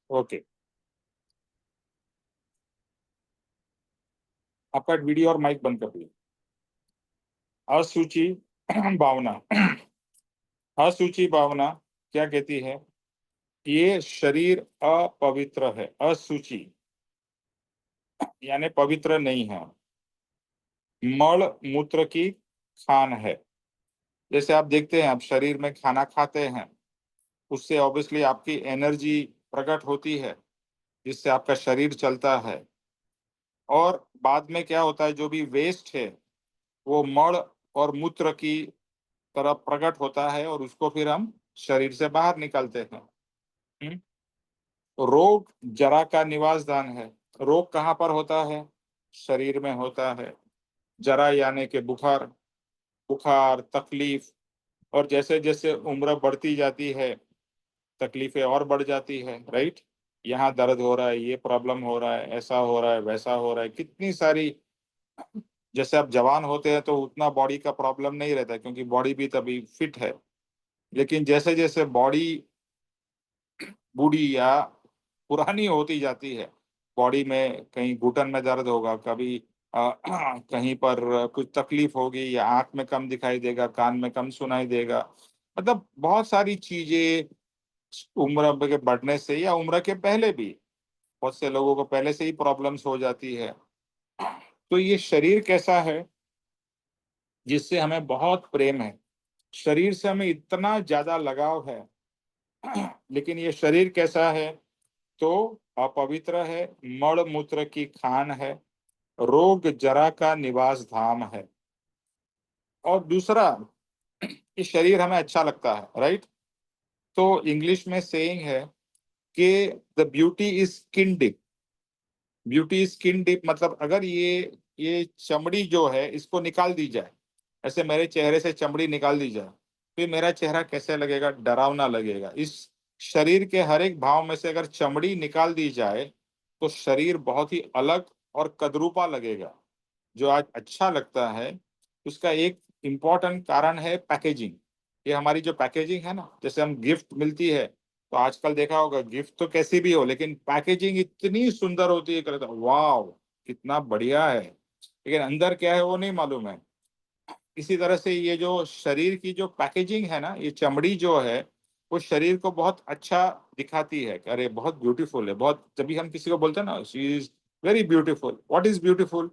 ओके, आपका वीडियो और माइक बंद कर दिए। असूचि भावना, असूचि भावना क्या कहती है? ये शरीर अपवित्र है, असूचि यानी पवित्र नहीं है, मल मूत्र की खान है। जैसे आप देखते हैं, आप शरीर में खाना खाते हैं, उससे ऑब्वियसली आपकी एनर्जी प्रकट होती है, जिससे आपका शरीर चलता है। और बाद में क्या होता है, जो भी वेस्ट है वो मल और मूत्र की तरह प्रकट होता है और उसको फिर हम शरीर से बाहर निकालते हैं। रोग जरा का निवास स्थान है। रोग कहाँ पर होता है? शरीर में होता है। जरा यानी कि बुखार, बुखार, तकलीफ। और जैसे जैसे उम्र बढ़ती जाती है, तकलीफें और बढ़ जाती है, राइट? यहाँ दर्द हो रहा है, ये प्रॉब्लम हो रहा है, ऐसा हो रहा है, वैसा हो रहा है, कितनी सारी। जैसे आप जवान होते हैं तो उतना बॉडी का प्रॉब्लम नहीं रहता, क्योंकि बॉडी भी तभी फिट है। लेकिन जैसे जैसे बॉडी बूढ़ी या पुरानी होती जाती है, बॉडी में कहीं घुटन में दर्द होगा, कभी कहीं पर कुछ तकलीफ होगी, या आंख में कम दिखाई देगा, कान में कम सुनाई देगा, मतलब बहुत सारी चीजें उम्र के बढ़ने से या उम्र के पहले भी बहुत से लोगों को पहले से ही प्रॉब्लम्स हो जाती है। तो ये शरीर कैसा है जिससे हमें बहुत प्रेम है, शरीर से हमें इतना ज्यादा लगाव है, लेकिन ये शरीर कैसा है तो अपवित्र है, मल मूत्र की खान है, रोग जरा का निवास धाम है। और दूसरा, ये शरीर हमें अच्छा लगता है, राइट। तो इंग्लिश में सेइंग है कि the beauty is skin deep. Beauty is skin deep मतलब अगर ये चमड़ी जो है इसको निकाल दी जाए, ऐसे मेरे चेहरे से चमड़ी निकाल दी जाए तो ये मेरा चेहरा कैसे लगेगा, डरावना लगेगा। इस शरीर के हर एक भाव में से अगर चमड़ी निकाल दी जाए तो शरीर बहुत ही अलग और कदरूपा लगेगा। जो आज अच्छा लगता है उसका एक इम्पोर्टेंट कारण है पैकेजिंग। ये हमारी जो पैकेजिंग है ना, जैसे हम गिफ्ट मिलती है तो आजकल देखा होगा गिफ्ट तो कैसी भी हो लेकिन पैकेजिंग इतनी सुंदर होती है, कहता वाह कितना बढ़िया है, लेकिन अंदर क्या है वो नहीं मालूम है। इसी तरह से ये जो शरीर की जो पैकेजिंग है ना, ये चमड़ी जो है वो शरीर को बहुत अच्छा दिखाती है, अरे बहुत ब्यूटीफुल है, बहुत। जब भी हम किसी को बोलते हैं ना she is very beautiful, what is beautiful,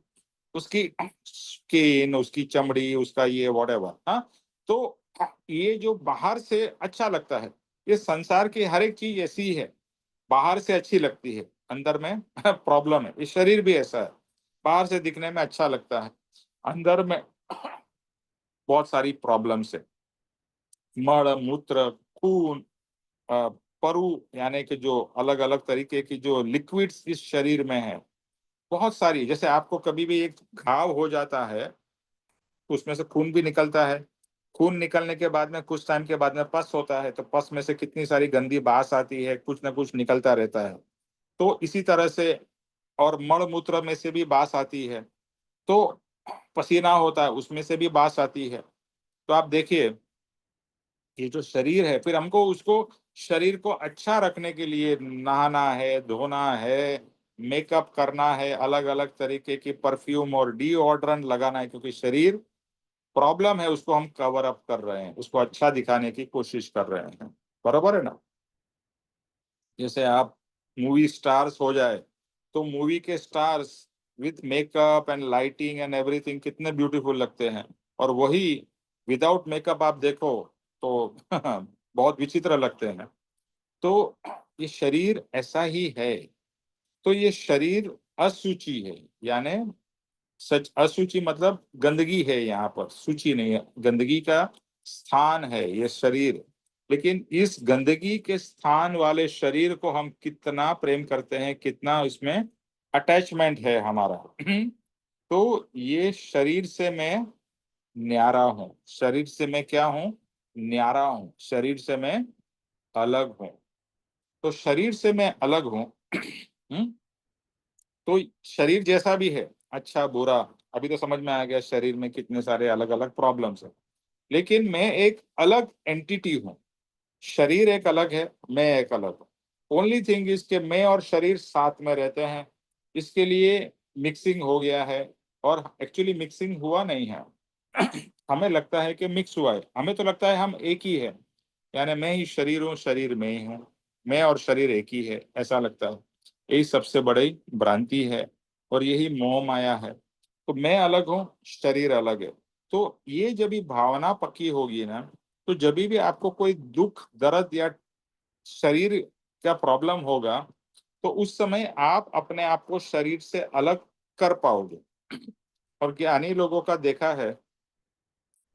उसकी स्किन, उसकी चमड़ी, उसका ये व्हाटएवर। हाँ, तो ये जो बाहर से अच्छा लगता है, ये संसार की हर एक चीज ऐसी है, बाहर से अच्छी लगती है, अंदर में प्रॉब्लम है। ये शरीर भी ऐसा है, बाहर से दिखने में अच्छा लगता है, अंदर में बहुत सारी प्रॉब्लम्स है। मल मूत्र खून, परु यानी कि जो अलग अलग तरीके की जो लिक्विड्स इस शरीर में है बहुत सारी। जैसे आपको कभी भी एक घाव हो जाता है तो उसमें से खून भी निकलता है, खून निकलने के बाद में कुछ टाइम के बाद में पस होता है, तो पस में से कितनी सारी गंदी बास आती है, कुछ ना कुछ निकलता रहता है। तो इसी तरह से, और मल मूत्र में से भी बास आती है, तो पसीना होता है उसमें से भी बास आती है। तो आप देखिए ये जो शरीर है, फिर हमको उसको शरीर को अच्छा रखने के लिए नहाना है, धोना है, मेकअप करना है, अलग अलग तरीके की परफ्यूम और डीओड्रेंट लगाना है, क्योंकि शरीर प्रॉब्लम है उसको हम कवर अप कर रहे हैं, उसको अच्छा दिखाने की कोशिश कर रहे हैं, बराबर है ना। जैसे आप मूवी स्टार्स हो जाए तो मूवी के stars with makeup and lighting and everything कितने ब्यूटीफुल लगते हैं, और वही विदाउट मेकअप आप देखो तो बहुत विचित्र लगते हैं। तो ये शरीर ऐसा ही है। तो ये शरीर अशुचि है, यानी सच अशुचि मतलब गंदगी है, यहाँ पर सूची नहीं है, गंदगी का स्थान है ये शरीर। लेकिन इस गंदगी के स्थान वाले शरीर को हम कितना प्रेम करते हैं, कितना इसमें अटैचमेंट है हमारा। तो ये शरीर से मैं न्यारा हूं, शरीर से मैं क्या हूं, न्यारा हूं, शरीर से मैं अलग हूं। तो शरीर से मैं अलग हूं। तो शरीर जैसा भी है, अच्छा बुरा, अभी तो समझ में आ गया शरीर में कितने सारे अलग अलग प्रॉब्लम्स है, लेकिन मैं एक अलग एंटिटी हूँ। शरीर एक अलग है, मैं एक अलग हूँ। ओनली थिंग इज के मैं और शरीर साथ में रहते हैं, इसके लिए मिक्सिंग हो गया है, और एक्चुअली मिक्सिंग हुआ नहीं है। हमें लगता है कि मिक्स हुआ है, हमें तो लगता है हम एक ही है, यानी मैं ही शरीर हूँ, शरीर में ही हूँ, मैं और शरीर एक ही है, ऐसा लगता है। यही सबसे बड़ी भ्रांति है और यही मोह माया है। तो मैं अलग हूँ, शरीर अलग है। तो ये जब भी भावना पक्की होगी ना, तो जब भी आपको कोई दुख दर्द या शरीर का प्रॉब्लम होगा तो उस समय आप अपने आप को शरीर से अलग कर पाओगे। और ज्ञानी लोगों का देखा है,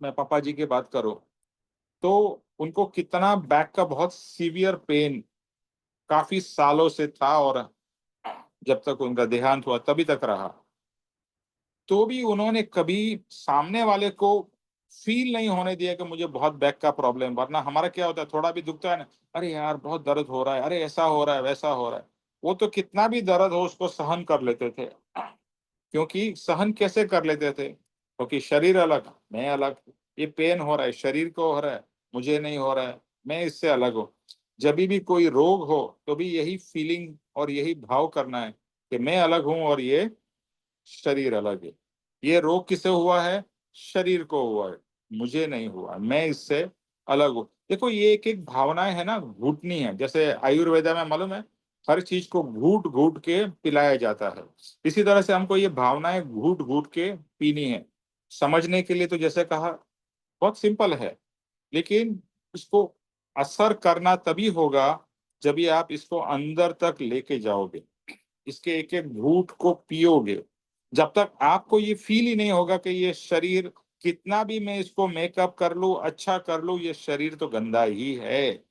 मैं पापा जी की बात करूं तो उनको कितना बैक का बहुत सीवियर पेन काफी सालों से था, और जब तक उनका देहांत हुआ तभी तक रहा, तो भी उन्होंने कभी सामने वाले को फील नहीं होने दिया कि मुझे बहुत बैक का प्रॉब्लम। वरना हमारा क्या होता है, थोड़ा भी दुखता है ना, अरे यार बहुत दर्द हो रहा है, अरे ऐसा हो रहा है, वैसा हो रहा है। वो तो कितना भी दर्द हो उसको सहन कर लेते थे, क्योंकि सहन कैसे कर लेते थे, क्योंकि शरीर अलग, मैं अलग। ये पेन हो रहा है, शरीर को हो रहा है, मुझे नहीं हो रहा है, मैं इससे अलग हूँ। जब भी कोई रोग हो तो भी यही फीलिंग और यही भाव करना है कि मैं अलग हूँ और ये शरीर अलग है। ये रोग किसे हुआ है, शरीर को हुआ है, मुझे नहीं हुआ, मैं इससे अलग हो। देखो ये एक एक भावनाएं है ना, घुटनी है। जैसे आयुर्वेदा में मालूम है हर चीज को घूट घूट के पिलाया जाता है, इसी तरह से हमको ये भावनाएं घूट घूट के पीनी है। समझने के लिए तो जैसे कहा बहुत सिंपल है, लेकिन इसको असर करना तभी होगा जब ये आप इसको अंदर तक लेके जाओगे, इसके एक एक घूंट को पियोगे। जब तक आपको ये फील ही नहीं होगा कि ये शरीर कितना भी मैं इसको मेकअप कर लूं, अच्छा कर लूं, ये शरीर तो गंदा ही है,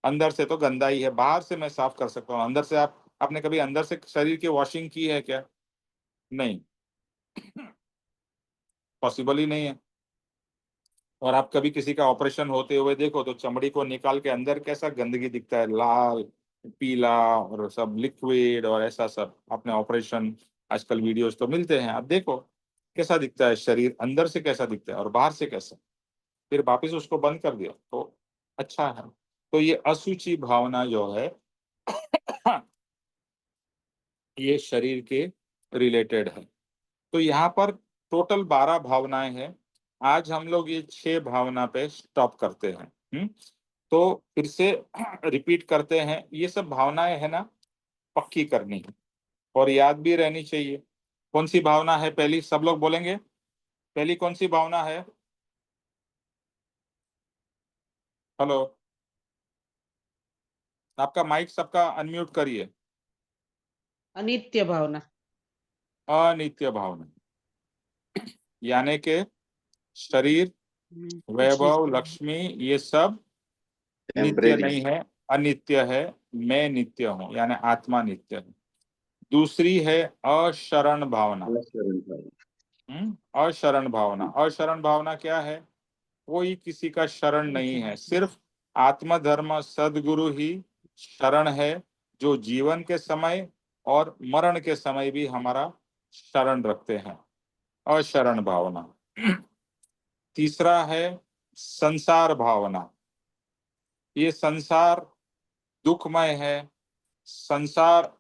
अंदर से तो गंदा ही है। बाहर से मैं साफ कर सकता हूँ, अंदर से आपने कभी अंदर से शरीर की वॉशिंग की है क्या? नहीं, पॉसिबल ही नहीं है। और आप कभी किसी का ऑपरेशन होते हुए देखो तो चमड़ी को निकाल के अंदर कैसा गंदगी दिखता है, लाल पीला और सब लिक्विड और ऐसा सब। आपने ऑपरेशन, आजकल वीडियोस तो मिलते हैं, आप देखो कैसा दिखता है शरीर, अंदर से कैसा दिखता है और बाहर से कैसा। फिर वापिस उसको बंद कर दिया तो अच्छा है। तो ये अशुचि भावना जो है ये शरीर के रिलेटेड है। तो यहाँ पर टोटल 12 भावनाएं हैं। आज हम लोग ये 6 भावना पे स्टॉप करते हैं। तो फिर से रिपीट करते हैं, ये सब भावनाएं है ना पक्की करनी है और याद भी रहनी चाहिए। कौन सी भावना है पहली, सब लोग बोलेंगे? पहली कौन सी भावना है? हेलो, आपका माइक सबका अनम्यूट करिए। अनित्य भावना। अनित्य भावना, यानी के शरीर, कुछ नहीं। वैभव, लक्ष्मी, ये सब नित्य टेम्परेरी। नहीं है, अनित्य है। मैं नित्य हूं, यानी आत्मा नित्य है। दूसरी है अशरण भावना। अशरण भावना, अशरण भावना क्या है? कोई किसी का शरण नहीं है, सिर्फ आत्मधर्म सदगुरु ही शरण है, जो जीवन के समय और मरण के समय भी हमारा शरण रखते हैं। अशरण भावना। तीसरा है संसार भावना। ये संसार दुखमय है, संसार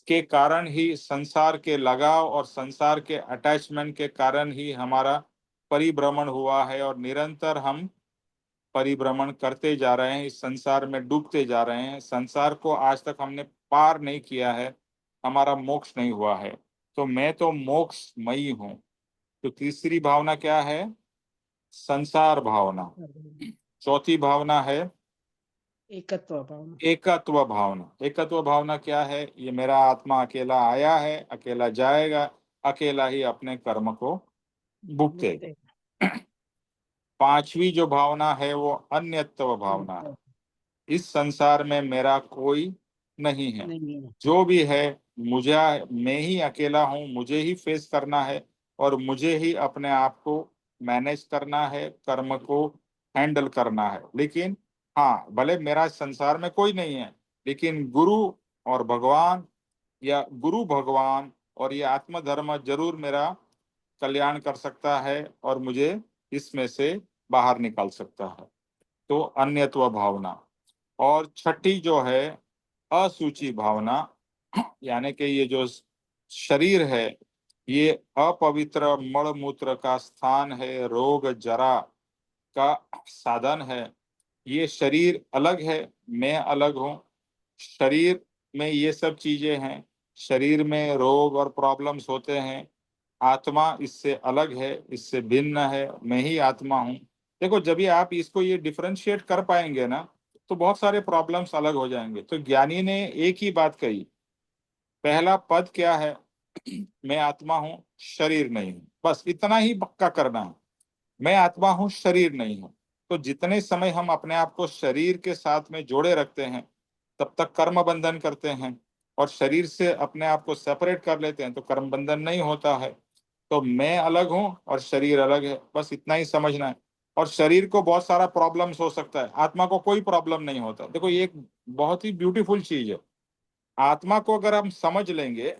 के कारण ही, संसार के लगाव और संसार के अटैचमेंट के कारण ही हमारा परिभ्रमण हुआ है और निरंतर हम परिभ्रमण करते जा रहे हैं, इस संसार में डूबते जा रहे हैं। संसार को आज तक हमने पार नहीं किया है, हमारा मोक्ष नहीं हुआ है। तो मैं तो मोक्षमयी हूँ। तो तीसरी भावना क्या है? संसार भावना। चौथी भावना है एकत्व भावना। एकत्व भावना। एकत्व भावना क्या है? ये मेरा आत्मा अकेला आया है, अकेला जाएगा, अकेला ही अपने कर्म को भुगतेगा। पांचवी जो भावना है वो अन्यत्व भावना है। इस संसार में मेरा कोई नहीं है, नहीं है। जो भी है मुझे, मैं ही अकेला हूँ, मुझे ही फेस करना है और मुझे ही अपने आप को मैनेज करना है, कर्म को हैंडल करना है। लेकिन हाँ, भले मेरा संसार में कोई नहीं है, लेकिन गुरु और भगवान, या गुरु भगवान और ये आत्मधर्म जरूर मेरा कल्याण कर सकता है और मुझे इसमें से बाहर निकाल सकता है। तो अन्यत्व भावना। और छठी जो है असूची भावना, यानी कि ये जो शरीर है ये अपवित्र मल मूत्र का स्थान है, रोग जरा का साधन है। ये शरीर अलग है, मैं अलग हूँ। शरीर में ये सब चीजें हैं, शरीर में रोग और प्रॉब्लम्स होते हैं। आत्मा इससे अलग है, इससे भिन्न है, मैं ही आत्मा हूँ। देखो जब भी आप इसको ये डिफरेंशिएट कर पाएंगे ना, तो बहुत सारे प्रॉब्लम्स अलग हो जाएंगे। तो ज्ञानी ने एक ही बात कही, पहला पद क्या है? मैं आत्मा हूं, शरीर नहीं हूं। बस इतना ही पक्का करना है, मैं आत्मा हूं, शरीर नहीं हूं। तो जितने समय हम अपने आप को शरीर के साथ में जोड़े रखते हैं, तब तक कर्म बंधन करते हैं, और शरीर से अपने आप को सेपरेट कर लेते हैं तो कर्म बंधन नहीं होता है। तो मैं अलग हूं और शरीर अलग है, बस इतना ही समझना है। और शरीर को बहुत सारा प्रॉब्लम्स हो सकता है, आत्मा को कोई प्रॉब्लम नहीं होता। देखो ये एक बहुत ही ब्यूटीफुल चीज है। आत्मा को अगर हम समझ लेंगे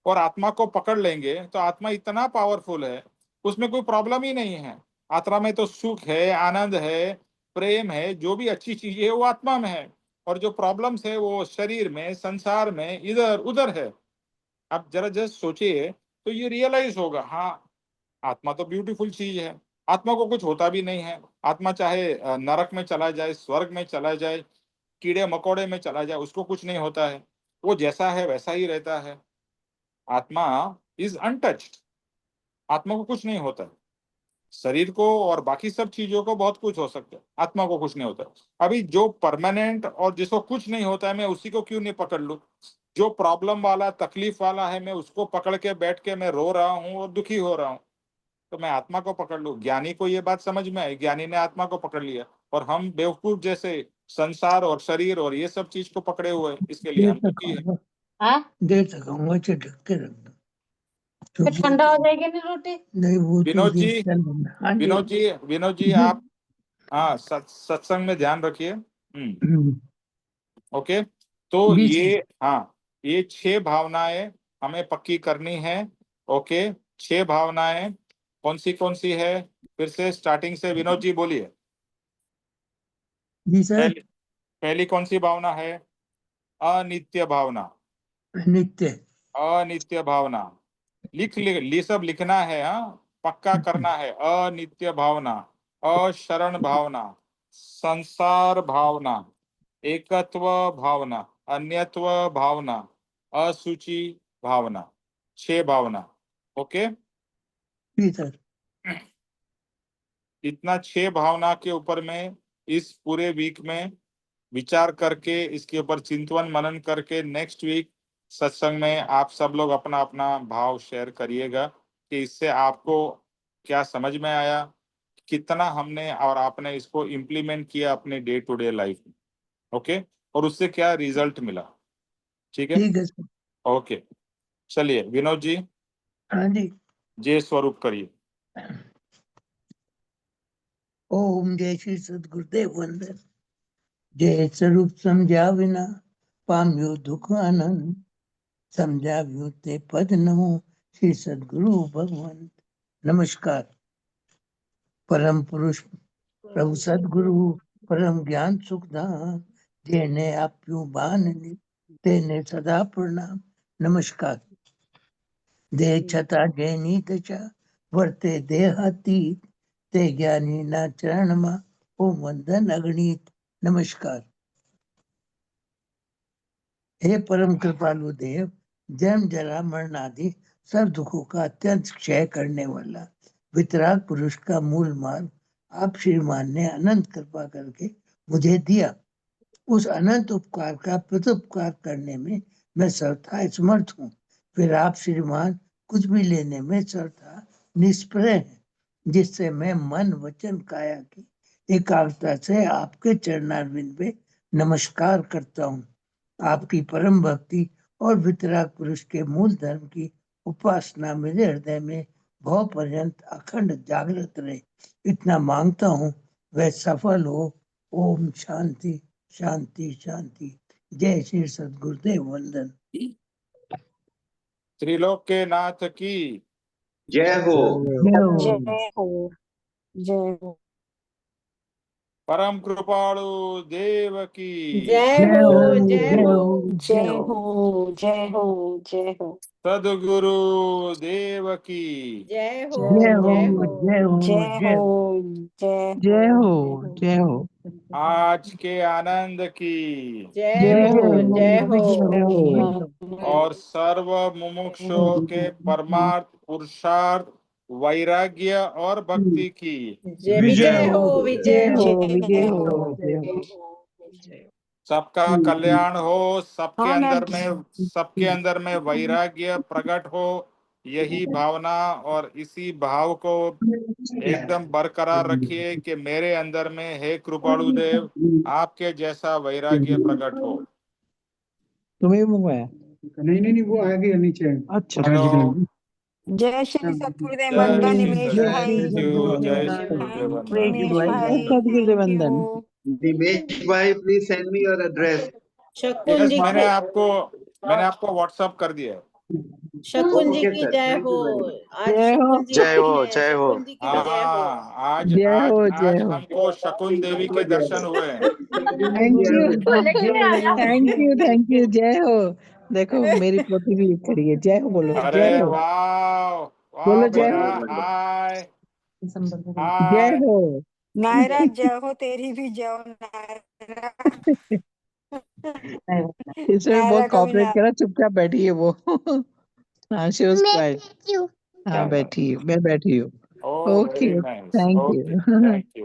और आत्मा को पकड़ लेंगे तो आत्मा इतना पावरफुल है, उसमें कोई प्रॉब्लम ही नहीं है। आत्मा में तो सुख है, आनंद है, प्रेम है, जो भी अच्छी चीज है वो आत्मा में है। और जो प्रॉब्लम्स है वो शरीर में, संसार में, इधर उधर है। आप जरा जस्ट सोचिए तो ये रियलाइज होगा, हाँ आत्मा तो ब्यूटीफुल चीज है। आत्मा को कुछ होता भी नहीं है। आत्मा चाहे नरक में चला जाए, स्वर्ग में चला जाए, कीड़े मकोड़े में चला जाए, उसको कुछ नहीं होता है। वो जैसा है वैसा ही रहता है। आत्मा इज अनटच्ड। आत्मा को कुछ नहीं होता है। शरीर को और बाकी सब चीजों को बहुत कुछ हो सकता है, आत्मा को कुछ नहीं होता। अभी जो परमानेंट और जिसको कुछ नहीं होता है, मैं उसी को क्यों नहीं पकड़ लूं? जो प्रॉब्लम वाला, तकलीफ वाला है, मैं उसको पकड़ के बैठ के मैं रो रहा हूँ और दुखी हो रहा हूँ, तो मैं आत्मा को पकड़ लूं। ज्ञानी को ये बात समझ में आई, ज्ञानी ने आत्मा को पकड़ लिया। और हम बेवकूफ जैसे संसार और शरीर और ये सब चीज को पकड़े हुए हैं, इसके लिए हम दुखी है। देर तक आऊंगा, अच्छा ढक के रख दो। फिर ठंडा हो जाएगी ना रोटी। नहीं वो तो विनोद जी, हाँ जी। विनोद जी आप हाँ सत्संग में ध्यान रखिए। ओके, तो जी, ये हाँ, ये 6 भावनाएं हमें पक्की करनी है। ओके, 6 भावनाएं कौन सी है? फिर से स्टार्टिंग से विनोद जी बोलिए। जी सर। पहली कौन सी भावना है? अनित्य भावना। नित्य। अनित्य भावना। सब लिखना है, हाँ, पक्का करना है। अनित्य भावना, अशरण भावना, संसार भावना, एकत्व भावना, अन्यत्व भावना, असुचि भावना। 6 भावना। ओके, जी सर। इतना 6 भावना के ऊपर में इस पूरे वीक में विचार करके, इसके ऊपर चिंतन मनन करके, नेक्स्ट वीक सत्संग में आप सब लोग अपना अपना भाव शेयर करिएगा कि इससे आपको क्या समझ में आया, कितना हमने और आपने इसको इम्प्लीमेंट किया अपने डे टू डे लाइफ में। ओके, और उससे क्या रिजल्ट मिला। ठीक है, ठीक है सर। ओके, चलिए विनोद जी, हाँ जी। जय स्वरूप करिए। ओम जय श्री सदगुरुदेव वंदन। जय स्वरूप समझा बिना पाम्यो दुख आनंद, समझाव्यो ते पद नमो श्री सदगुरु भगवान। नमस्कार। परम पुरुष प्रभु सदगुरु परम ज्ञान सुखदान, जेने आप्यो बाननी तेने सदा प्रणाम। नमस्कार। देह छता जैनी दशा वर्ते देहातीत, ते ज्ञानी ना चरण मा ओ वंदन अगणित। नमस्कार। हे परम कृपालु देव, जन्म जरा मरण आदि सब दुखों का अत्यंत क्षय करने वाला वितराग पुरुष का मूल मार्ग आप श्रीमान ने अनंत कृपा करके मुझे दिया। उस अनंत उपकार का प्रत्युपकार करने में मैं सर्वथा समर्थ हूँ। फिर आप श्रीमान कुछ भी लेने में सर्वथा निष्प्रय हैं, जिससे मैं मन वचन काया की एकाग्रता से आपके चरणारविंद पे नमस्कार करता हूँ। आपकी परम भक्ति और वितराग पुरुष के मूल धर्म की उपासना मेरे हृदय में भाव पर्यंत अखंड जागृत रहे, इतना मांगता हूँ, वह सफल हो। ओम शांति शांति शांति। जय श्री सदगुरुदेव वंदन। त्रिलोक के नाथ की जय हो। जय हो। जय हो, जय हो। परम कृपालु देव की जय जय हो हो। जय जय हो। हो। जय हो, जय हो, जय हो। सदगुरु देव की जय हो जय हो। जय हो। जय हो। जय जय हो। हो, जय जय हो, हो। जय हो। आज के आनंद की जय जय हो हो। जय हो। जय हो। और सर्व मुमुक्षुओं के परमार्थ पुरुषार्थ वैराग्य और भक्ति की जय विजय हो विजय हो। विजय हो। जय विजय हो। हो। सबका कल्याण हो, सबके हाँ अंदर मैम। में वैराग्य प्रकट हो, यही भावना और इसी भाव को एकदम बरकरार रखिए कि मेरे अंदर में हे कृपालु देव आपके जैसा वैराग्य प्रकट हो। तुम्हें मंगवाया? नहीं, वो आ गया नीचे। अच्छा। हेलो, जय श्री सतगुरुदेव जय वंदन श्री हिमेश भाई। थैंक यू, जय श्री थैंक गुरुदेव यू वंदन। हिमेश भाई, सदगुरुदेव थैंक वंदन। यू। दिनेश भाई please send me your address. शकुन यस, जी मैंने की आपको व्हाट्सअप कर दिया है। शकुन जी ओके की सर, जय थैंक हो। You very much. आज जय हो। शकुन जी जय हो, की है। जय हो। शकुन जी की जय हो। हाँ, आज जय आज हो। जय आज हो। हमको शकुन देवी के दर्शन हुए हैं। Thank you. Thank you. Thank you. जय हो। देखो मेरी पोती भी खड़ी है। जय हो बोलो। अरे जय हो। वाह वाह बोलो जय बेटा, हो। हाय। जय Hi. हो। नायरा जय हो, तेरी भी जय हो नायरा। इसमें नायरा बहुत का भी कॉपरेट करा, चुपचाप बैठी है वो। हाँ, she was quiet। हाँ, Yeah, yeah. बैठी हूँ, मैं बैठी हूँ। Oh, okay, very nice. Thank Okay, you. thank you.